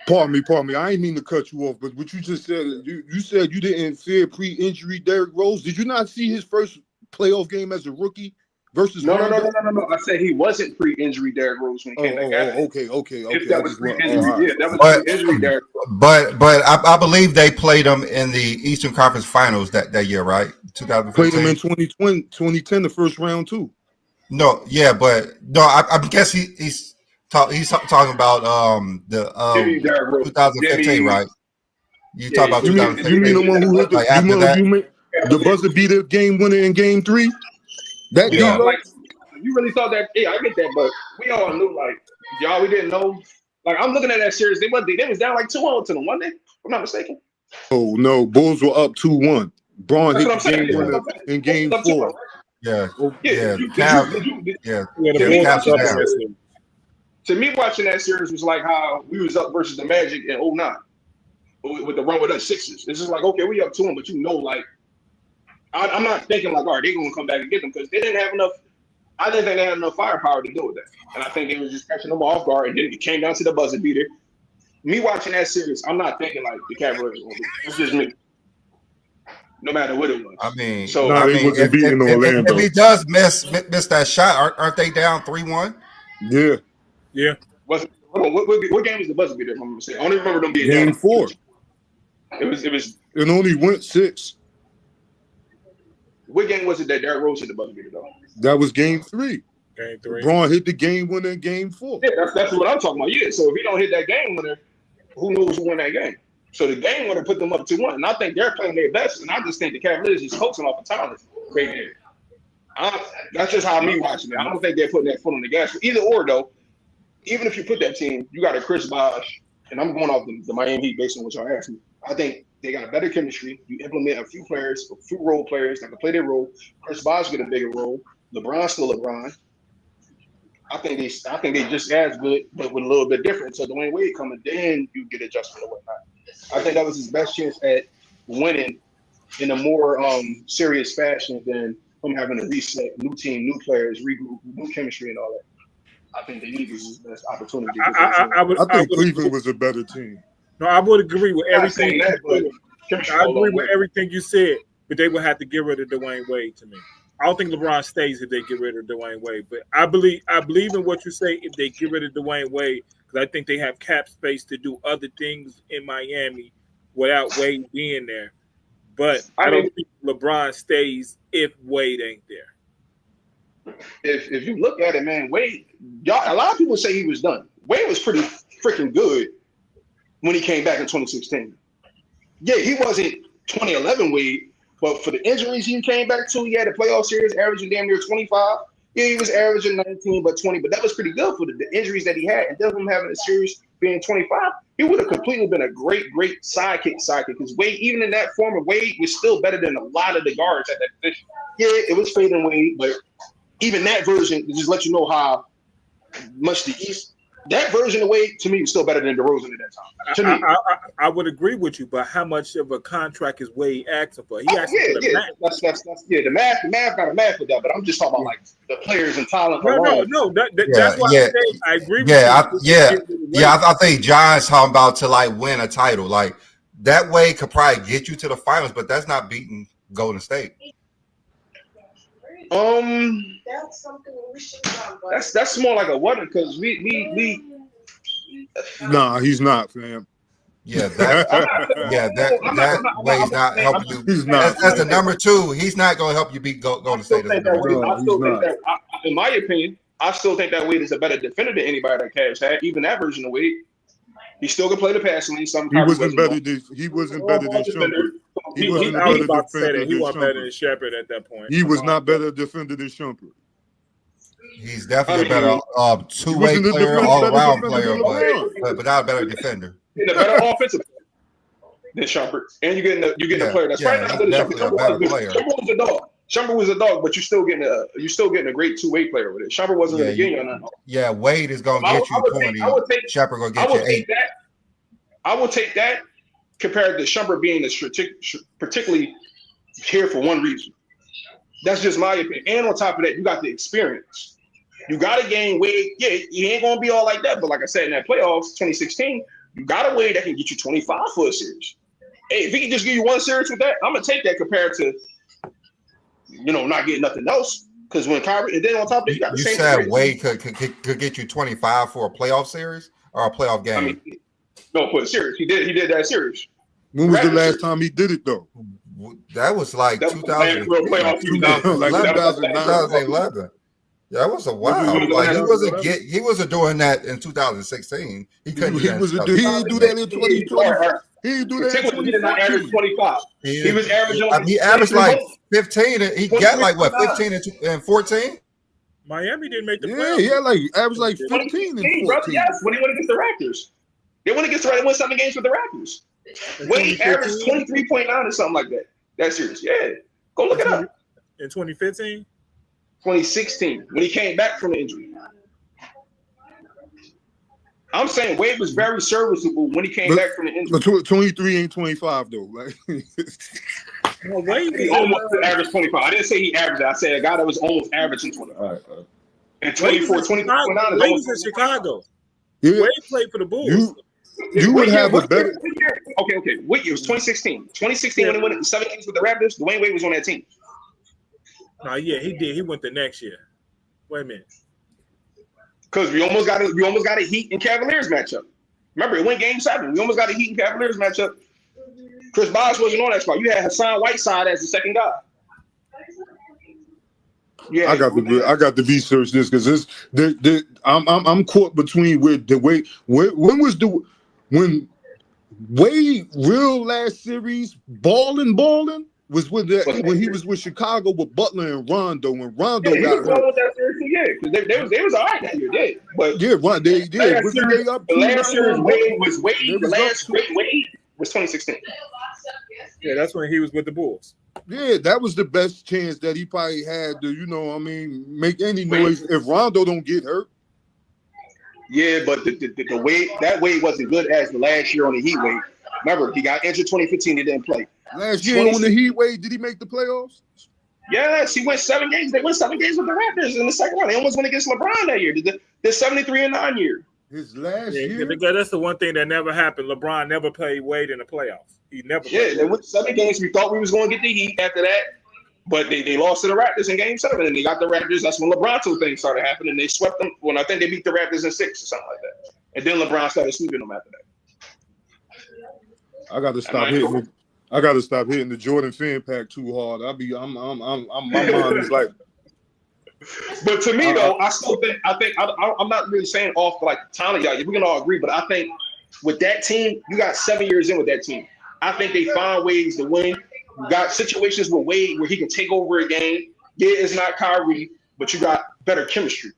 Pardon me. I ain't mean to cut you off, but what you just said, you said you didn't fear pre-injury Derrick Rose. Did you not see his first playoff game as a rookie versus? No. I said he wasn't pre-injury Derrick Rose when he came back. Okay. If that was pre-injury, yeah, that was pre-injury Derrick Rose. But I believe they played him in the Eastern Conference Finals that year, right? 2015. Played him in 2010, the first round too. No, yeah, but no, I guess he's talking about the 2015, right? You talk about 2015. You mean the one who hit the buzzer beater game winner in game 3? That yeah, like you really thought that? Yeah, I get that, but we all knew, like y'all, we didn't know. Like I'm looking at that series, they was down like 2-0 to them, wasn't they? If I'm not mistaken. Oh no, Bulls were up 2-1. Braun hit the game winner in game 4. Yeah. To me, watching that series was like how we was up versus the Magic in 2009 with the run with us Sixers. It's just like, okay, we up 2-1, but like, I'm not thinking like, all right, they're going to come back and get them because they didn't have enough. I didn't think they had enough firepower to deal with that. And I think they were just catching them off guard. And then it came down to the buzzer beater. Me watching that series, I'm not thinking like the Cavaliers will be. It's just me. No matter what it was. I mean, if he does miss that shot, aren't they down 3-1? Yeah. Yeah. What game was the buzzer beater? I'm saying I don't even remember them being game down. 4. It was. It only went 6. What game was it that Derrick Rose hit the buzzer beater though? That was game 3. Game 3. Braun hit the game winner in game 4. Yeah, that's what I'm talking about. Yeah. So if he don't hit that game winner, who knows who won that game? So the game winner put them up 2-1, and I think they're playing their best. And I just think the Cavaliers is coaching off of talent. Great game. That's just how me watching it. I don't think they're putting that foot on the gas. Either or, though, even if you put that team, you got a Chris Bosh, and I'm going off the Miami Heat based on what y'all asked me. I think they got a better chemistry. You implement a few players, a few role players that can play their role. Chris Bosh get a bigger role. LeBron's still LeBron. I think they just as good, but with a little bit different. So Dwayne Wade coming, then you get adjustment and whatnot. I think that was his best chance at winning in a more serious fashion than him having a reset, new team, new players, regroup, new chemistry, and all that. I think the Eagles is the best opportunity. I think Cleveland was a better team. No, I would agree with everything. I agree with everything you said, but they would have to get rid of Dwayne Wade to me. I don't think LeBron stays if they get rid of Dwayne Wade, but I believe in what you say if they get rid of Dwayne Wade, because I think they have cap space to do other things in Miami without Wade being there. But I don't think LeBron stays if Wade ain't there. If you look at it, man, Wade, a lot of people say he was done. Wade was pretty freaking good when he came back in 2016. Yeah, he wasn't 2011 Wade, but for the injuries he came back to, he had a playoff series averaging damn near 25. Yeah, he was averaging 19, but 20. But that was pretty good for the injuries that he had. And then him having a series being 25, he would have completely been a great sidekick. Because Wade, even in that form of Wade, was still better than a lot of the guards at that position. Yeah, it was fading Wade, but even that version, to just let you know how much the East, that version of Wade, to me, was still better than DeRozan at that time. I would agree with you, but how much of a contract is Wade asking for? He asked for the max. That's the math got a math with that, but I'm just talking about like the players and talent. No. That's why I agree with you. I think John's talking about to like win a title. Like that way could probably get you to the finals, but that's not beating Golden State. That's something we should talk about. That's more like a what, because we Nah, he's not, fam. Yeah, that Wade's not helping you. He's not. That's the number two. He's not going to help you beat Golden State. In my opinion, I still think that Wade is a better defender than anybody that Cavs had. Even that version of Wade, he still can play the passing lane. He wasn't better than Shumpert. He wasn't a better defender than He wasn't better than Shepard at that point. He was not better defender than Shumpert. He's definitely a better two-way player, all-around player, but not a better defender. And a better offensive player than Shumpert. And you're getting a player that's right now. Definitely a better player. Shumpert was a dog, but you're still getting a great two-way player with it. Shumpert wasn't in the game or nothing. Yeah, Wade is going to get you 20. Shepard going to get you 8. I will take that compared to Shumpert being particularly here for one reason. That's just my opinion. And on top of that, you got the experience. You got a game Wade. Yeah, he ain't going to be all like that. But like I said, in that playoffs, 2016, you got a Wade that can get you 25 for a series. Hey, if he can just give you one series with that, I'm going to take that compared to, not getting nothing else. Because when Kyrie, and then on top of it, you got the same. You said Wade could get you 25 for a playoff series or a playoff game? I mean, no, for a series. He did that series. When was the last time he did it, though? That was like 2011. That was a while. Like he wasn't doing that in 2016. He couldn't. He didn't do that in 2020. He didn't do that in 2020. He did not average 25. He was averaging. He averaged like 15. He got like what 15 and 14. Miami didn't make the playoffs. Yeah, he had averaged like 15 and 14. Yes, when he went against the Raptors. They went against the Raptors. They won 7 games with the Raptors. Wade averaged 23.9 or something like that. That series. Yeah. Go look it up. In 2015? 2016, when he came back from the injury. I'm saying Wade was very serviceable when he came back from the injury. But 23 ain't 25 though. Wade almost averaged 25. I didn't say he averaged it. I said a guy that was almost averaging 25. All right. And 24, 23.9 Wade was in Chicago. Yeah. Wade played for the Bulls. You would have a better. Okay. What year? It was 2016. 2016 when he went 7 games with the Raptors. Dwayne Wade was on that team. Oh yeah, he did. He went the next year. Wait a minute. Because we almost got a Heat and Cavaliers matchup. Remember, it went Game 7. We almost got a Heat and Cavaliers matchup. Chris Bosh wasn't on that spot. You had Hassan Whiteside as the second guy. Yeah, I got to research this because I'm caught between when Wade real last series balling was with that when he was with Chicago with Butler and Rondo. When Rondo he got was hurt, going with that series, yeah, they was all right that year, yeah. But yeah, they did. Wasn't they up the last series on Wade was Wade. They The was last up Wade was 2016. Yeah, that's when he was with the Bulls. Yeah, that was the best chance that he probably had to, make any noise if Rondo don't get hurt. Yeah, but the Wade, that Wade wasn't good as the last year on the Heat Wade. Remember, he got injured 2015. He didn't play. Last year on the Heat Wade, did he make the playoffs? Yes, he went 7 games. They went 7 games with the Raptors in the second round. They almost went against LeBron that year. The 73-9 year. His last year. That's the one thing that never happened. LeBron never played Wade in the playoffs. He never. Yeah, they went 7 games. We thought we was going to get the Heat after that, but they lost to the Raptors in Game 7, and they got the Raptors. That's when LeBron things started happening. They swept them. When I think they beat the Raptors in 6 or something like that, and then LeBron started sweeping them after that. I got to stop hitting. I got to stop hitting the Jordan fan pack too hard. My mind is like. But to me though, I think I'm not really saying off like talent, y'all. We can all agree, but I think with that team, you got 7 years in with that team. I think they find ways to win. You got situations with Wade where he can take over a game. Yeah, it's not Kyrie, but you got better chemistry.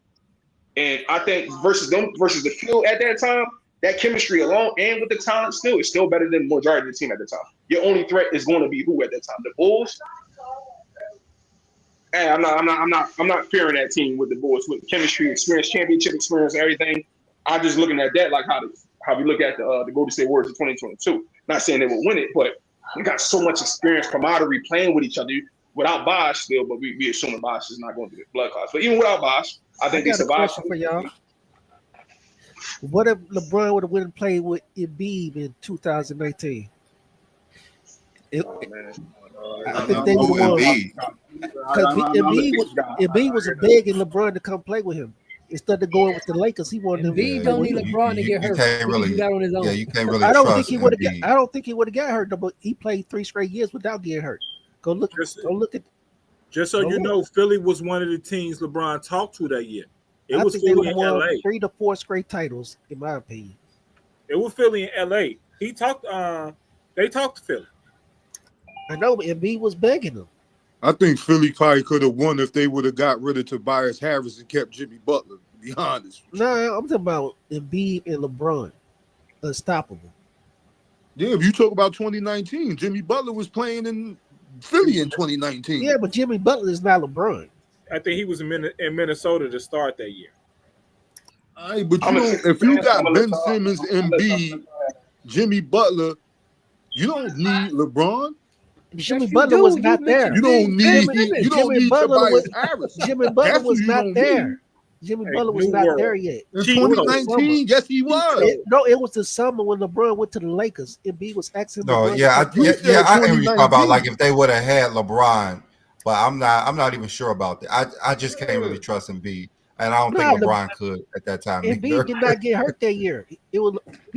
And I think versus the field at that time, that chemistry alone and with the talent is still better than the majority of the team at the time. Your only threat is going to be who at that time? The Bulls. Hey, I'm not fearing that team with the Bulls with chemistry, experience, championship experience, everything. I'm just looking at that like how we look at the Golden State Warriors in 2022. Not saying they will win it, but we got so much experience, camaraderie, playing with each other without Bosh still, but we assuming Bosh is not going to be blood clots. But even without Bosh, I think they survived. For y'all. What if LeBron would have went and played with Embiid in 2019? I think they would have won. Because Embiid was begging LeBron to come play with him. Instead of going with the Lakers, he wanted Embiid don't need LeBron to get hurt. You can't really. I don't think he would have. I don't think he would have got hurt. But he played 3 straight years without getting hurt. Go look at. Just so you know, Philly was one of the teams LeBron talked to that year. It was Philly in LA. 3 to 4 straight titles, in my opinion. It was Philly in LA. He talked. They talked to Philly. I know, but Embiid was begging them. I think Philly probably could have won if they would have got rid of Tobias Harris and kept Jimmy Butler, to be honest. No, I'm talking about Embiid and LeBron. Unstoppable. Yeah, if you talk about 2019, Jimmy Butler was playing in Philly in 2019. Yeah, but Jimmy Butler is not LeBron. I think he was in Minnesota to start that year. All right, but if you got Ben Simmons, Embiid, Jimmy Butler, you don't need LeBron. Jimmy Butler was not there. You don't need Tobias Harris. Jimmy Butler was not there. Jimmy Butler was not there yet. In 2019, yes, he was. It was the summer when LeBron went to the Lakers. Embiid was asking. No, I hear you talking about like if they would have had LeBron, but I'm not even sure about that. I just can't really trust Embiid, and I don't think LeBron could at that time. Embiid did not get hurt that year. He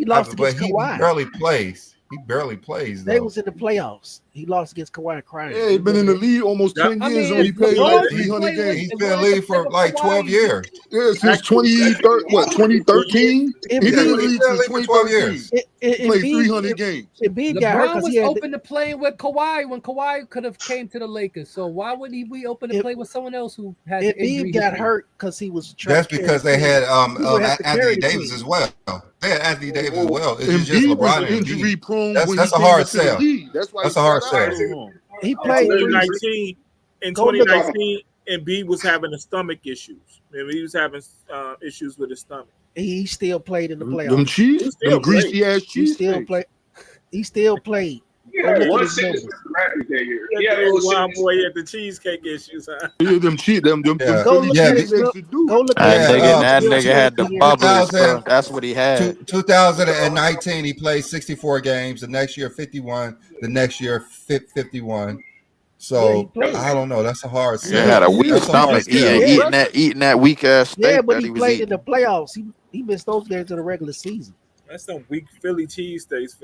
lost against Kawhi. He barely plays. Though. They was in the playoffs. He lost against Kawhi crying. Yeah, he's been in the league almost 10 years and he played like 300 games. He's been in the league for like 12 years. Yeah, since 2013? He's been in the league for 12 years. He played 300 games. LeBron was open to playing with Kawhi when Kawhi could have came to the Lakers. So why wouldn't he be open to play with someone else who had an injury? Embiid got hurt because he was That's because they had Anthony Davis as well. They had Anthony Davis as well. It's just LeBron and injury prone. That's a hard sell. That's a hard sell. He played in 2019. Embiid was having the stomach issues. He was having issues with his stomach. He still played in the playoffs. Them cheese, them greasy ass cheese. He still played. Yeah, 1-6 that year. Yeah, it was wild boy at the cheesecake issues. Huh? Yeah, them cheese, them. Go look at it. That nigga had the bubbles, bro. That's what he had. 2019, he played 64 games. The next year, 51. The next year, 51. So I don't know. That's a hard. He had a weak stomach. Eating that weak ass steak. Yeah, but he played in the playoffs. He missed those games in the regular season. That's some weak Philly cheesesteaks.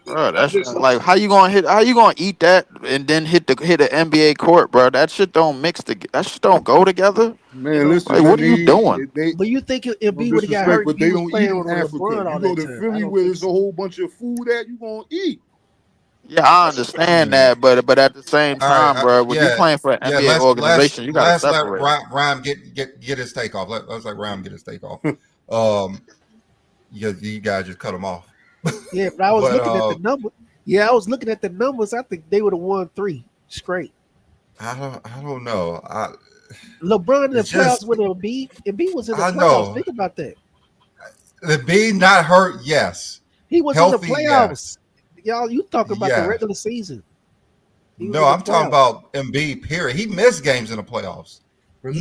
Bro, that's like how you gonna eat that and then hit the NBA court, bro? That shit don't that shit don't go together. Man, listen, like, what are you doing? But you think Embiid would have got hurt? But they don't eat in Africa. You go to Philly where there's a whole bunch of food that you gonna eat. Yeah, I understand that, but at the same All right, time, bro, when you yeah, playing for an yeah. NBA organization, you got to Let's let separate. Rhyme get his take off. Let's let Rhyme get his take off. You guys just cut him off. Yeah, but I was But looking at the number. Yeah, I was looking at the numbers. I think they would have won 3 straight. I don't know. LeBron in the It's just- playoffs with Embiid. Embiid was in the I playoffs. know. Think about that. The B not hurt, yes. He was Healthy, in the playoffs. Y'all, you talking about the Yeah. regular season? He was No, in the I'm talking playoffs. about Embiid. Period. He missed games in the playoffs. And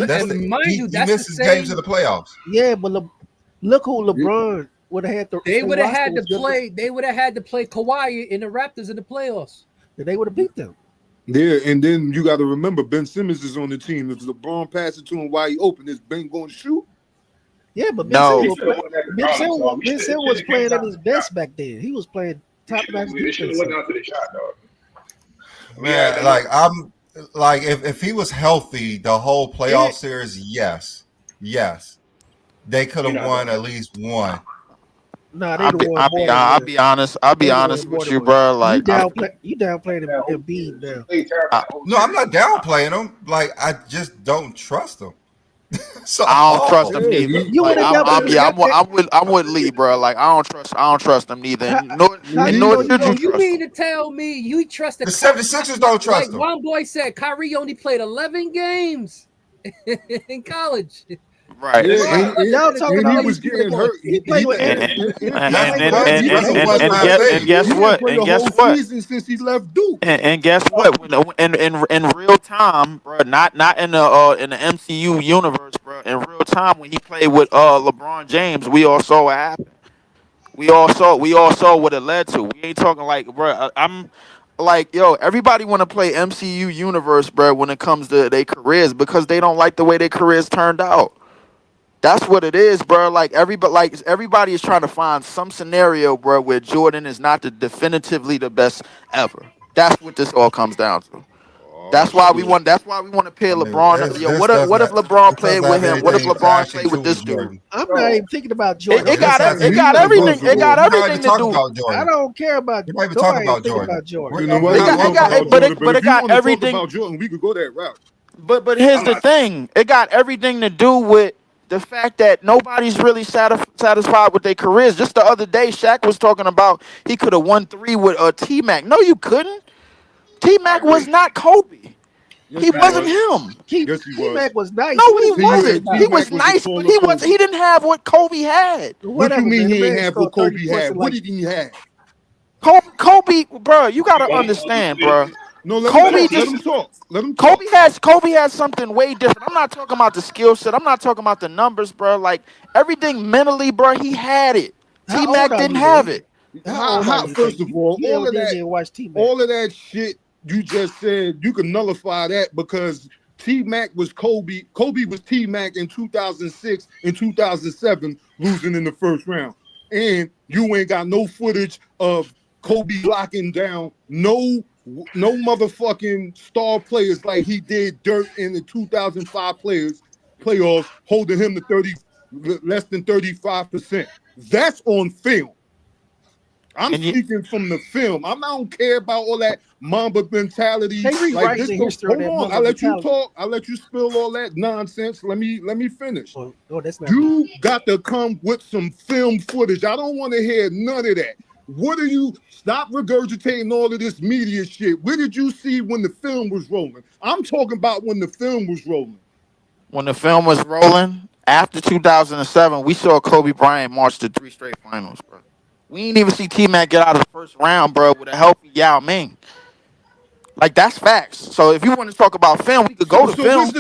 mind you, He that's missed the his same. games in the playoffs. Yeah, but look who LeBron would have had to. They would have roster had to was good. play. They would have had to play Kawhi in the Raptors in the playoffs. They would have beat them. Yeah, and then you got to remember Ben Simmons is on the team. If LeBron passes it to him while he open, is Ben going to shoot? Yeah, but No. Ben Simmons was playing at his best back then. He was playing top notch They should have defense. went down to the shot, dog. Man, like I'm like if he was healthy the whole playoff series, yes. They could have won at least one. Nah, they I'll won more than be one. honest. I'll be They won honest more with than you, one. bro. Like, you downplaying Embiid now. No, I'm not downplaying him. Like I just don't trust him. So I don't trust him neither. You Like, would've never- I'm with Lee, bro. Like, I don't trust him neither. And nor should you You trust mean him. to tell me you trusted The 76ers don't trust like him. one boy said, Kyrie only played 11 games in college. Right. Yeah, Y'all talking and he about was getting hurt. He played with And And guess what? And guess what? Season since he left Duke. And guess what? In real time, bro, not in the MCU universe, bro. In real time, when he played with LeBron James, we all saw what happened. We all saw what it led to. We ain't talking like, bro. I'm like, yo, everybody want to play MCU universe, bro, when it comes to their careers because they don't like the way their careers turned out. That's what it is, bro. Like everybody is trying to find some scenario, bro, where Jordan is not definitively the best ever. That's what this all comes down to. That's why we want to pair LeBron. Yo, what if LeBron played with him? What if LeBron played with this dude? I'm not even thinking about Jordan. It got everything. It got everything to do. I don't care about. You're not even talking about Jordan. You know what? But it got everything. About Jordan, we could go that route. But here's the thing. It got everything to do with the fact that nobody's really satisfied with their careers. Just the other day, Shaq was talking about he could have won 3 with T-Mac. No, you couldn't. T-Mac was not Kobe. He wasn't him. T-Mac was nice. No, he wasn't. He was nice, but he didn't have what Kobe had. What do you mean he didn't have what Kobe had? What did he have? Kobe, bro, you gotta understand, bro. No, let him talk. Kobe has something way different. I'm not talking about the skill set. I'm not talking about the numbers, bro. Like everything mentally, bro, he had it. T-Mac didn't have it. First of all, all of that shit you just said, you can nullify that because T-Mac was Kobe. Kobe was T-Mac in 2006 and 2007, losing in the first round. And you ain't got no footage of Kobe locking down no motherfucking star players like he did Dirk in the 2005 playoffs, holding him to less than 35%. That's on film. I'm speaking from the film. I don't care about all that Mamba mentality. Like this, hold on, I'll let you talk. I'll let you spill all that nonsense. Let me finish. You got to come with some film footage. I don't want to hear none of that. What are you? Stop regurgitating all of this media shit. Where did you see when the film was rolling? I'm talking about when the film was rolling. When the film was rolling, after 2007, we saw Kobe Bryant march to 3 straight finals, bro. We didn't even see T-Mac get out of the first round, bro, with a healthy Yao Ming. Like, that's facts. So if you want to talk about film, we could go to film.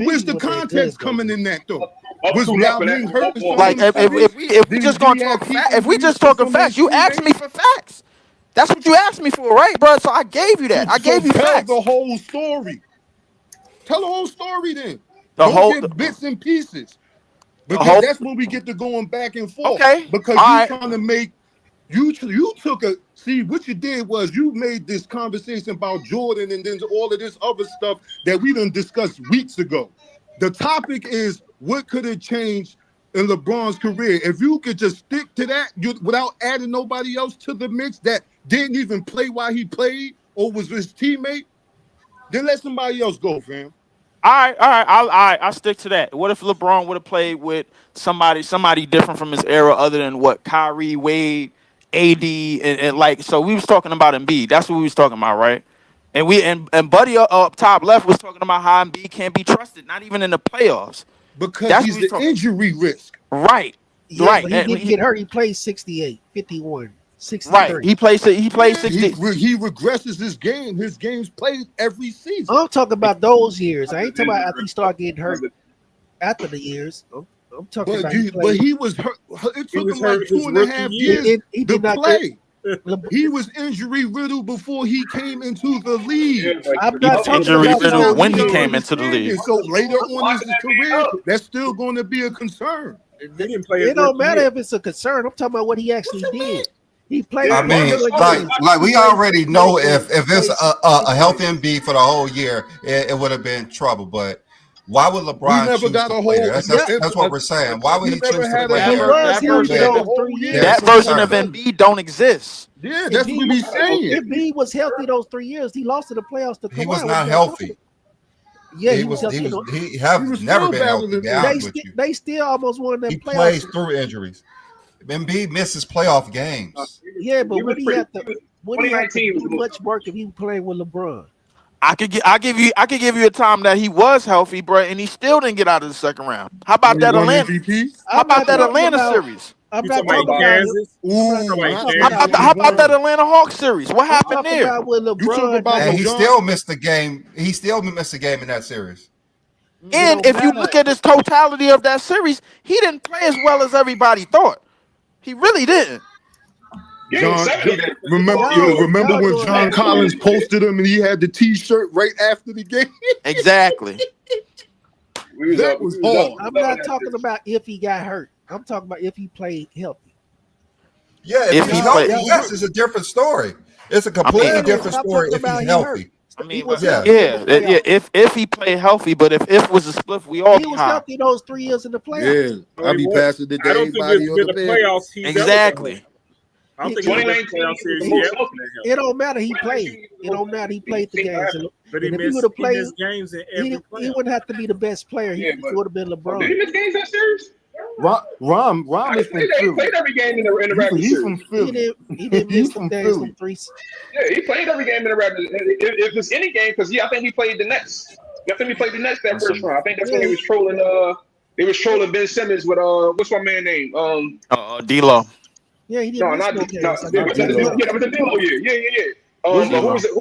Where's the context coming in that, though? Was Yao Ming hurt? Like, if we just gonna talk facts, if we just talking facts, you asked me for facts. That's what you asked me for, right, bro? So I gave you that. I gave you facts. Tell the whole story. Tell the whole story then. Don't get bits and pieces. Because that's when we get to going back and forth. Okay. Because you're trying to make you took what you did was you made this conversation about Jordan and then all of this other stuff that we done discussed weeks ago. The topic is what could have changed in LeBron's career. If you could just stick to that without adding nobody else to the mix that didn't even play while he played, or was his teammate, then let somebody else go, fam. All right. I'll stick to that. What if LeBron would have played with somebody different from his era, other than what Kyrie, Wade, AD, and like? So we was talking about Embiid. That's what we was talking about, right? And Buddy up top left was talking about how Embiid can't be trusted, not even in the playoffs. Because That's he's what we the injury risk. Right. Yeah, Right. but he didn't get hurt. He played 68, 51, 63. Right. He played 60. He regresses his game. His game's played every season. I'm talking about those years. I ain't talking about after he started getting hurt after the years. I'm talking about but he was hurt. It took him like 2.5 years he to did not play. He was injury riddled before he came into the league. I'm not talking injury about riddled when he don't came into the league. So later on in his career, that's still going to be a concern. It don't matter if it's a concern. I'm talking about what he actually did. He played. I mean, like we already know if it's a healthy Embiid for the whole year, it would have been trouble. But why would LeBron choose to play there? That's what we're saying. Why would he choose to play there? That version of Embiid don't exist. Yeah, that's what we saying. If he was healthy those 3 years, he lost to the playoffs to Kawhi. He was not healthy. Yeah, he was never been healthy. To be honest with you. They still almost won that He playoffs. plays through injuries. Embiid misses playoff games. Yeah, but would he have to do much work if he played with LeBron? I could give you a time that he was healthy, bro, and he still didn't get out of the second round. How about that Atlanta? How about that Atlanta series? I'm not talking about Kansas. How about that Atlanta Hawks series? What happened there? And he still missed the game. He still missed the game in that series. And if you look at his totality of that series, he didn't play as well as everybody thought. He really didn't. Remember when John Collins posted him and he had the T-shirt right after the game? Exactly. That was hard. I'm not talking about if he got hurt. I'm talking about if he played healthy. Yeah, if he's healthy, yes, it's a different story. It's a completely different story if he's healthy. I mean, if he played healthy, but if was a split, we all he was healthy those 3 years in the playoffs. Yeah, I'll be passing the day. I don't think it's been the playoffs. Exactly. I don't think 2019 it don't matter. He played. It don't matter. He played the games. But he would have played games in every he wouldn't have to be the best player. He would have been LeBron. Did he miss games that series? Rom is from Philly. He played every game in the regular series. He's from Philly. He didn't miss the games from 3. Yeah, he played every game in the regular. If it's any game, because I think he played the Nets. I think he played the Nets that first round. I think that's when he was trolling. They was trolling Ben Simmons with what's my man name? D'Lo. Yeah, he didn't. With the D'Lo year. Yeah. Who was it?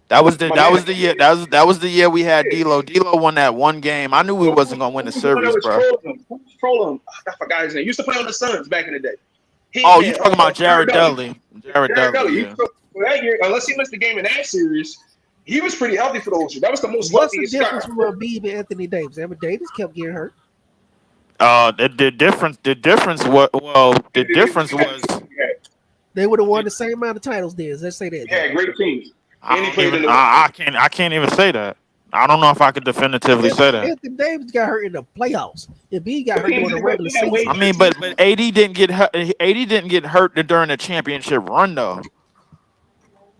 That was the year we had D'Lo. D'Lo won that one game. I knew we wasn't gonna win the series, bro. Trolling. I forgot his name. He used to play on the Suns back in the day. You talking about Jared Dudley? Jared Dudley. Yeah. That year, unless he missed the game in that series, he was pretty healthy for those years. That was the most What's the healthiest difference guy. from Embiid and Anthony Davis? Davis kept getting hurt. The difference was they would have won the same amount of titles. Let's say that. Yeah, great teams. I can't even say that. I don't know if I could definitively say that. Anthony Davis got hurt in the playoffs. If he got hurt during the regular season, I mean, but AD didn't get hurt. AD didn't get hurt during the championship run though.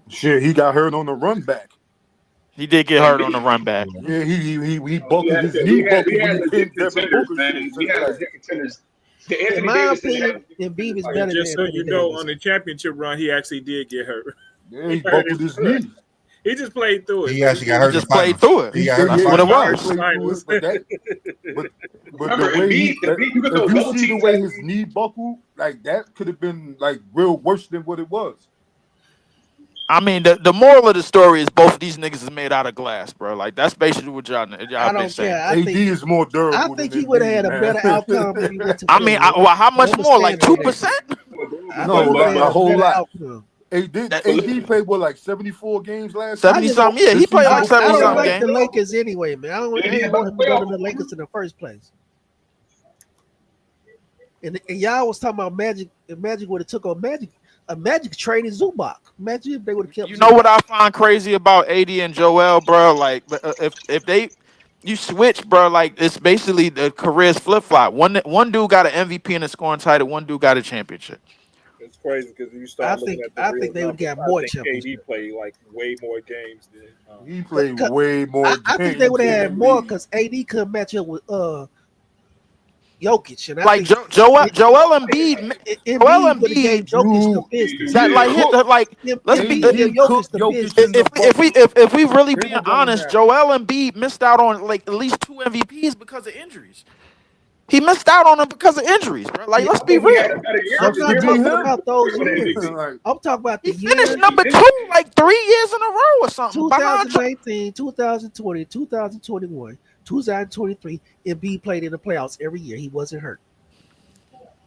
Shit, he got hurt on the run back. He did get hurt on the run back. Yeah, he buckled his knee. In my opinion, Embiid is better. Just so you know, on the championship run, he actually did get hurt. Yeah, he buckled his knee. He just played through it. He actually got hurt. He just played through it. That's what it was. But the way if you see the way his knee buckled, like that could have been like real worse than what it was. I mean, the moral of the story is both of these niggas is made out of glass, bro. Like that's basically what y'all been saying. AD is more durable. I think he would have had a better outcome if he went to. I mean, how much more? Like 2%? No, a whole lot. AD played what, like 74 games last 70 something? Yeah, he played like 70 something games. The Lakers anyway, man. I don't want him to go to the Lakers in the first place. And y'all was talking about Magic. If Magic would have took on Magic. A Magic traded Zubac. Imagine if they would have kept. You know what I find crazy about AD and Joel, bro? Like, if you switch, bro, like it's basically the careers flip flop. One dude got an MVP and a scoring title. One dude got a championship. It's crazy because you start looking at the I real think they would numbers, get more I think KD championships. played like way more games than. He played way more games. I think they would have had more because AD couldn't match up with Jokic, and I Like think Joel Embiid. Joel would have gave Embiid. Jokic the business. That like hit like let's be Jokic the business. if we really being Dribble honest, doesn't Joel Embiid missed out on like at least 2 MVPs because of injuries. He missed out on them because of injuries, bro. Like, let's be real. I'm not talking about those years. I'm talking about the He finished number 2 like 3 years in a row or something. 2019, 2020, 2021, 2023. Embiid played in the playoffs every year. He wasn't hurt.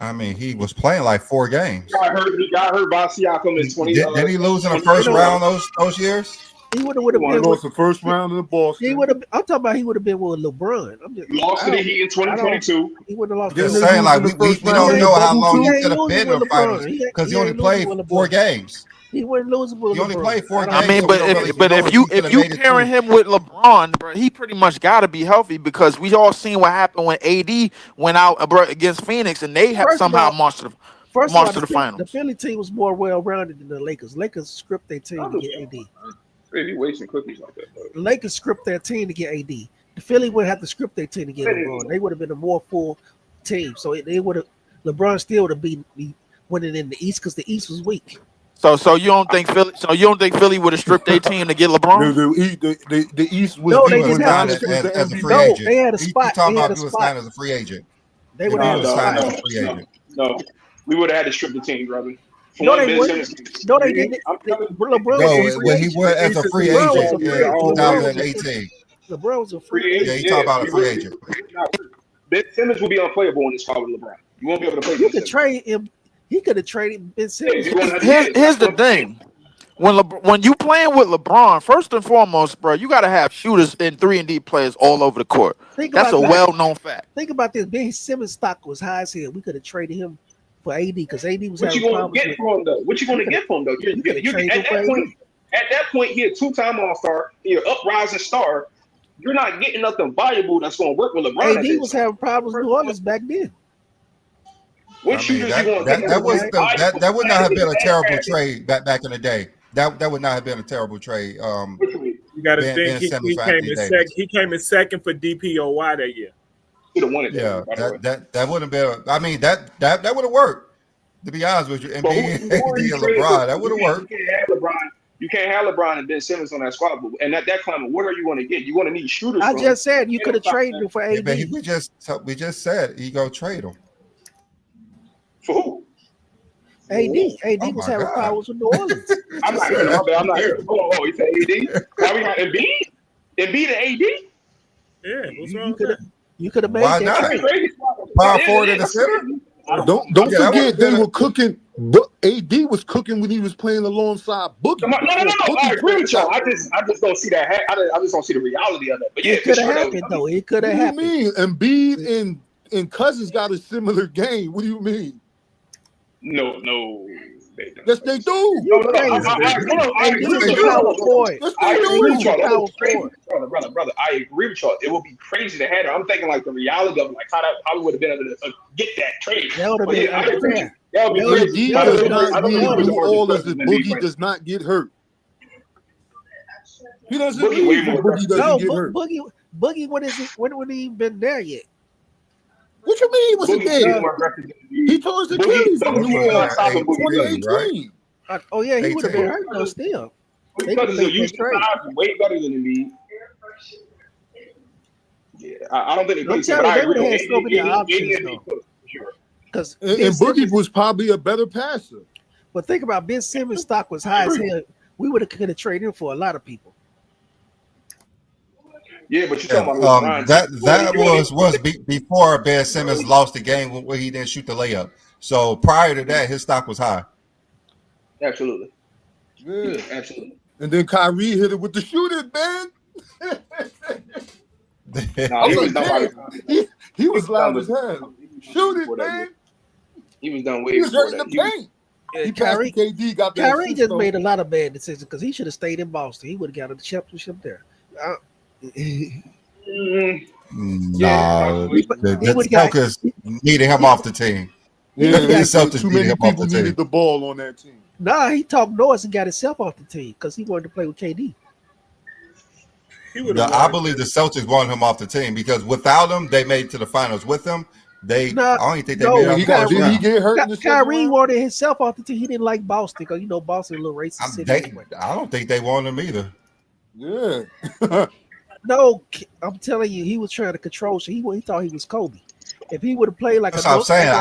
I mean, he was playing like 4 games. He got hurt by Siakam in 20. Didn't he lose in the first round those years? He would have been lost the first round of the Boston. He would have. I'm talking about he would have been with LeBron. Lost to the Heat in 2022. He would have lost. Just saying, like we don't know how long he could have been in the finals because he only played 4 games. He wouldn't lose with LeBron. He only played 4 games. I mean, but if you pairing him with LeBron, bro, he pretty much got to be healthy because we all seen what happened when AD went out against Phoenix and they had somehow marched to the finals. The Philly team was more well-rounded than the Lakers. Lakers script their team to get AD. He wasting cookies like that. The Lakers script their team to get AD. The Philly would have to script their team to get LeBron. They would have been a more full team. So they would have. LeBron still would have been winning in the East because the East was weak. So you don't think Philly would have stripped their team to get LeBron? The East was no, they didn't have as a free no, agent. they had a spot. Talking about he was signed as a free agent. They would have signed as a free agent. No, we would have had to strip the team, brother. No, they wouldn't. No, they didn't. LeBron when he went as a free agent in 2018. LeBron was a free agent. Yeah, you talk about a free agent. Ben Simmons will be unplayable in this spot with LeBron. You won't be able to play. You could trade him. He could have traded Ben Simmons. Here's the thing. When you playing with LeBron, first and foremost, bro, you got to have shooters and 3-and-D players all over the court. That's a well-known fact. Think about this. Ben Simmons' stock was high as hell. We could have traded him for AD because AD was. What you going to get from him though? What you going to get from him though? At that point, he a 2-time All-Star. He an uprising star. You're not getting nothing valuable that's going to work with LeBron. AD was having problems with New Orleans back then. What shooters you going to get? That would not have been a terrible trade back in the day. That would not have been a terrible trade. You got to think he came in second for DPOY that year. Should have won it. Yeah, that would have been. I mean that would have worked. To be honest with you, and being LeBron, that would have worked. You can't have LeBron and Ben Simmons on that squad. And at that climate, what are you going to get? You're going to need shooters. I just said you could have traded him for AD. Yeah, we just said he go trade him. For who? AD was having problems with New Orleans. I'm not here. Oh, he said AD? Why we got Embiid? Embiid and AD? Yeah, what's wrong with that? You could have made Why that not? trade. Power forward in the center? Don't forget they were cooking. AD was cooking when he was playing alongside Boogie. No. I agree with y'all. I just don't see that. I just don't see the reality of that. But yeah, it could have happened though. It could have happened. What do you mean? Embiid and Cousins got a similar game. What do you mean? No. Yes, they do. I agree with y'all. It would be crazy to have it. I'm thinking like the reality of like how we would have been able to get that trade. That would have been unfair. AD does not need New Orleans if Boogie does not get hurt. He doesn't need Boogie doesn't get hurt. Boogie, what is it? When would he even been there yet? What you mean he wasn't there? He tore his Achilles in New Orleans in 2018. Oh yeah, he would have been hurt though. Still, way better than Embiid. Yeah, I don't think they play. They would have had so many options though. Because and Boogie was probably a better passer. But think about Ben Simmons' stock was high as hell. We would have could have traded him for a lot of people. Yeah, but you're talking about that was before Ben Simmons lost the game where he didn't shoot the layup. So prior to that, his stock was high. Absolutely. Yeah. Absolutely. And then Kyrie hit it with the shooting, man. He was loud as hell. Shoot it, man. He was done way He was before hurting that. the paint. Kyrie KD just made a lot of bad decisions because he should have stayed in Boston. He would have got a championship there. No, the focus needed him off the team. Yeah, The Celtics too needed many him off people the team. needed the ball on that team. Nah, he talked noise and got himself off the team because he wanted to play with KD. He would have I won. believe the Celtics wanted him off the team because without him, they made it to the finals. With him, I don't even think they made it out the first Did he round. get hurt in the second Kyrie round? wanted himself off the team. He didn't like Boston because you know Boston a little racist city anyway. I don't think they wanted him either. Yeah. No, I'm telling you, he was trying to control shit. He thought he was Kobe. If he would have played like That's a what I'm saying.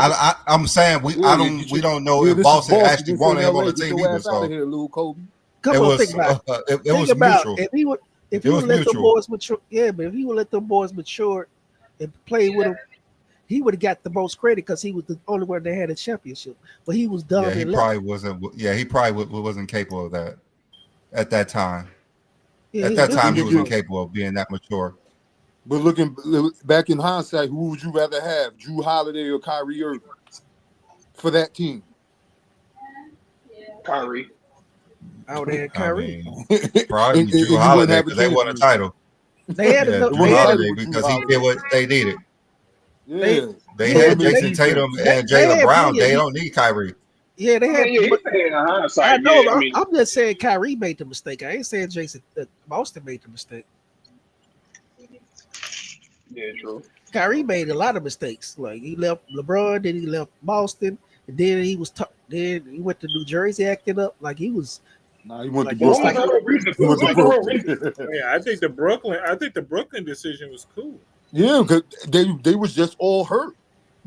I'm saying we don't know if this is Boston Boston. actually This wanted ain't him on LA. the Get team your either. ass out So of here, little Kobe. Come on, think about it. It was mutual. If he would let the boys mature, but if he would let them boys mature and play with him, he would have got the most credit because he was the only one that had a championship. But he was dumb. Yeah, he probably wasn't. Yeah, he probably wasn't capable of that at that time. Yeah, at that time, he was incapable of being that mature. But looking back in hindsight, who would you rather have, Drew Holiday or Kyrie Irving for that team? Kyrie. I would have Kyrie. Probably Drew Holiday because they won a title. They had Drew Holiday because he did what they needed. Yeah, they had Jason Tatum and Jaylen Brown. They don't need Kyrie. Yeah, they had. I know. I'm just saying Kyrie made the mistake. I ain't saying Jason Boston made the mistake. Yeah, true. Kyrie made a lot of mistakes. Like he left LeBron, then he left Boston, and then he was then he went to New Jersey acting up like he was. Nah, he went like, to Brooklyn. Yeah, I think the Brooklyn decision was cool. Yeah, because they was just all hurt.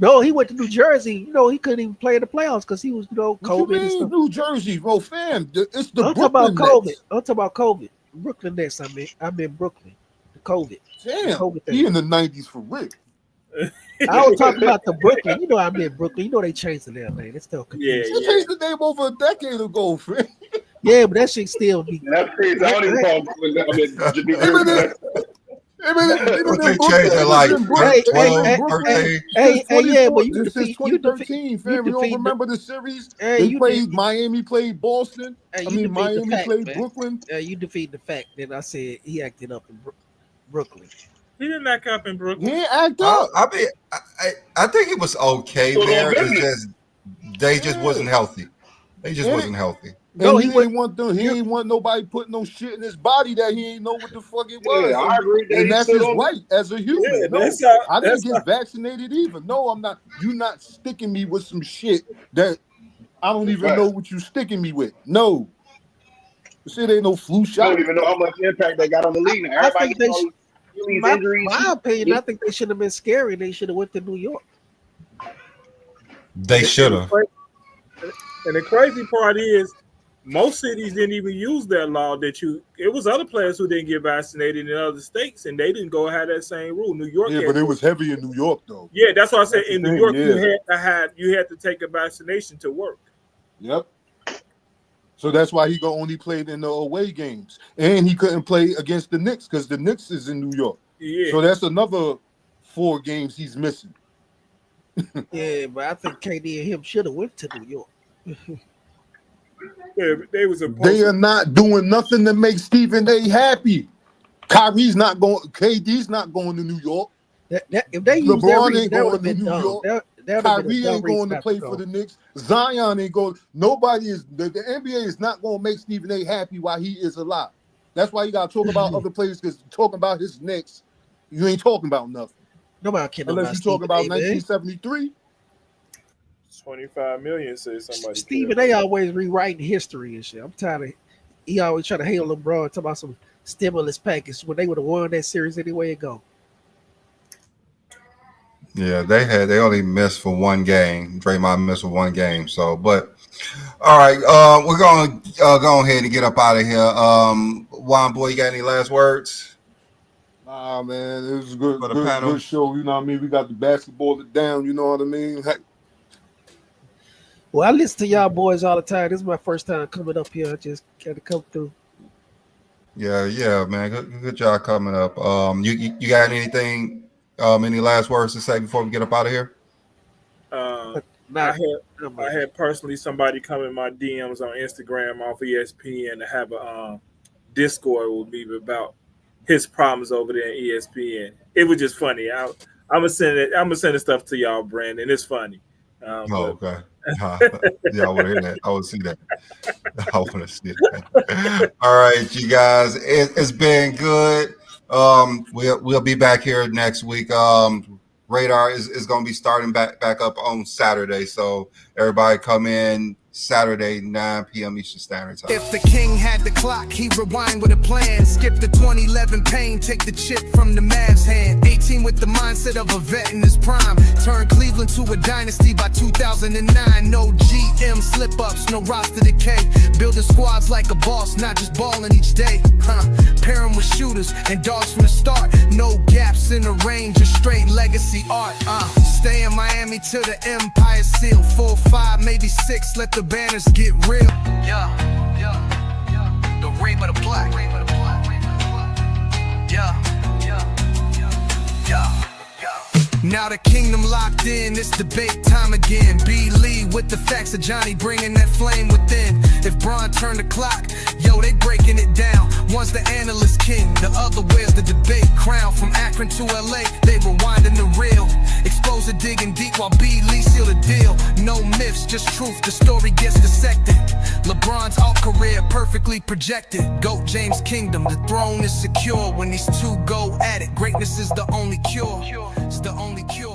No, he went to New Jersey. You know, he couldn't even play in the playoffs because he was, COVID and stuff. New Jersey, bro, fam. It's the I'm Brooklyn talking about COVID. Nets. I'm talking about COVID. Brooklyn Nets. I'm in Brooklyn. The COVID. Damn, the COVID he in the 90s for real. I was talking about the Brooklyn. You know, I'm in Brooklyn. You know, they changed the name, man. It's still confusing. They changed the name over a decade ago, fam. Yeah, but that shit still be. That's crazy. I don't even call Brooklyn down in New Jersey. They changed it like 12, 13. Yeah, but this is 2013, fam. You don't remember the series? They played Miami, played Boston. Miami played Brooklyn. You defeat the fact that I said he acted up in Brooklyn. He didn't act up in Brooklyn. He didn't act up. I think it was okay there. It's just they just wasn't healthy. They just wasn't healthy. No, he ain't want nobody putting no shit in his body that he ain't know what the fuck it was. Yeah, I agree. And that's his right as a human. Yeah, I didn't get vaccinated either. No, I'm not. You not sticking me with some shit that I don't even know what you sticking me with. No. This shit ain't no flu shot. I don't even know how much impact they got on the league now. Everybody gets all these injuries. My opinion, I think they should have been scary. They should have went to New York. They should have. And the crazy part is, most cities didn't even use that law it was other players who didn't get vaccinated in other states, and they didn't go have that same rule. New York, but it was heavy in New York though. Yeah, that's why I said in New York you had to take a vaccination to work. Yep. So that's why he only played in the away games, and he couldn't play against the Knicks because the Knicks is in New York. Yeah. So that's another 4 games he's missing. Yeah, but I think KD and him should have went to New York. Yeah, they are not doing nothing to make Stephen A happy. Kyrie's not going. KD's not going to New York. If they use LeBron that ain't going to New York. Kyrie ain't going to play for the Knicks. Zion ain't going. Nobody is. The NBA is not going to make Stephen A happy while he is alive. That's why you got to talk about other players, because talking about his Knicks, you ain't talking about nothing. Nobody cares unless you talking about 1973. 25 million, says somebody. Stephen A always rewriting history and shit. I'm tired of. He always trying to hail LeBron, talk about some stimulus package when they would have won that series anyway it go. Yeah, they only missed for one game. Draymond missed for one game. So, but all right, we're going to go ahead and get up out of here. Juan boy, you got any last words? Nah, man, it was a good show. You know what I mean? We got the basketball down. You know what I mean? Well, I listen to y'all boys all the time. This is my first time coming up here. I just got to come through. Yeah, man. Good job coming up. You got anything? Any last words to say before we get up out of here? I had personally somebody come in my DMs on Instagram off ESPN to have a Discord with me about his problems over there in ESPN. It was just funny. I'm gonna send the stuff to y'all, Brandon. It's funny. Oh, okay. Yeah, I want to hear that. I want to see that. I want to see that. All right, you guys. It's been good. We'll be back here next week. Radar is going to be starting back up on Saturday. So everybody come in Saturday, 9 p.m. Eastern Standard Time. If the king had the clock, he'd rewind with a plan. Skip the 2011 pain, take the chip from the Mavs' hand. 18 with the mindset of a vet in his prime. Turn Cleveland to a dynasty by 2009. No GM slip-ups, no roster decay. Building squads like a boss, not just balling each day. Pairing with shooters and dogs from the start. No gaps in the range, just straight legacy art. Stay in Miami till the Empire seal. 4, 5, maybe 6, let the banners get real. Yeah. The rape of the black. Yeah. Now the kingdom locked in, it's debate time again. B. Lee with the facts of Johnny bringing that flame within. If Bron turned the clock, yo, they breaking it down. One's the analyst king, the other wears the debate crown. From Akron to LA, they rewinding the reel. Exposure digging deep while B. Lee seal the deal. No myths, just truth, the story gets dissected. LeBron's alt career perfectly projected. GOAT James Kingdom, the throne is secure. When these two go at it, greatness is the only cure. It's the only cure.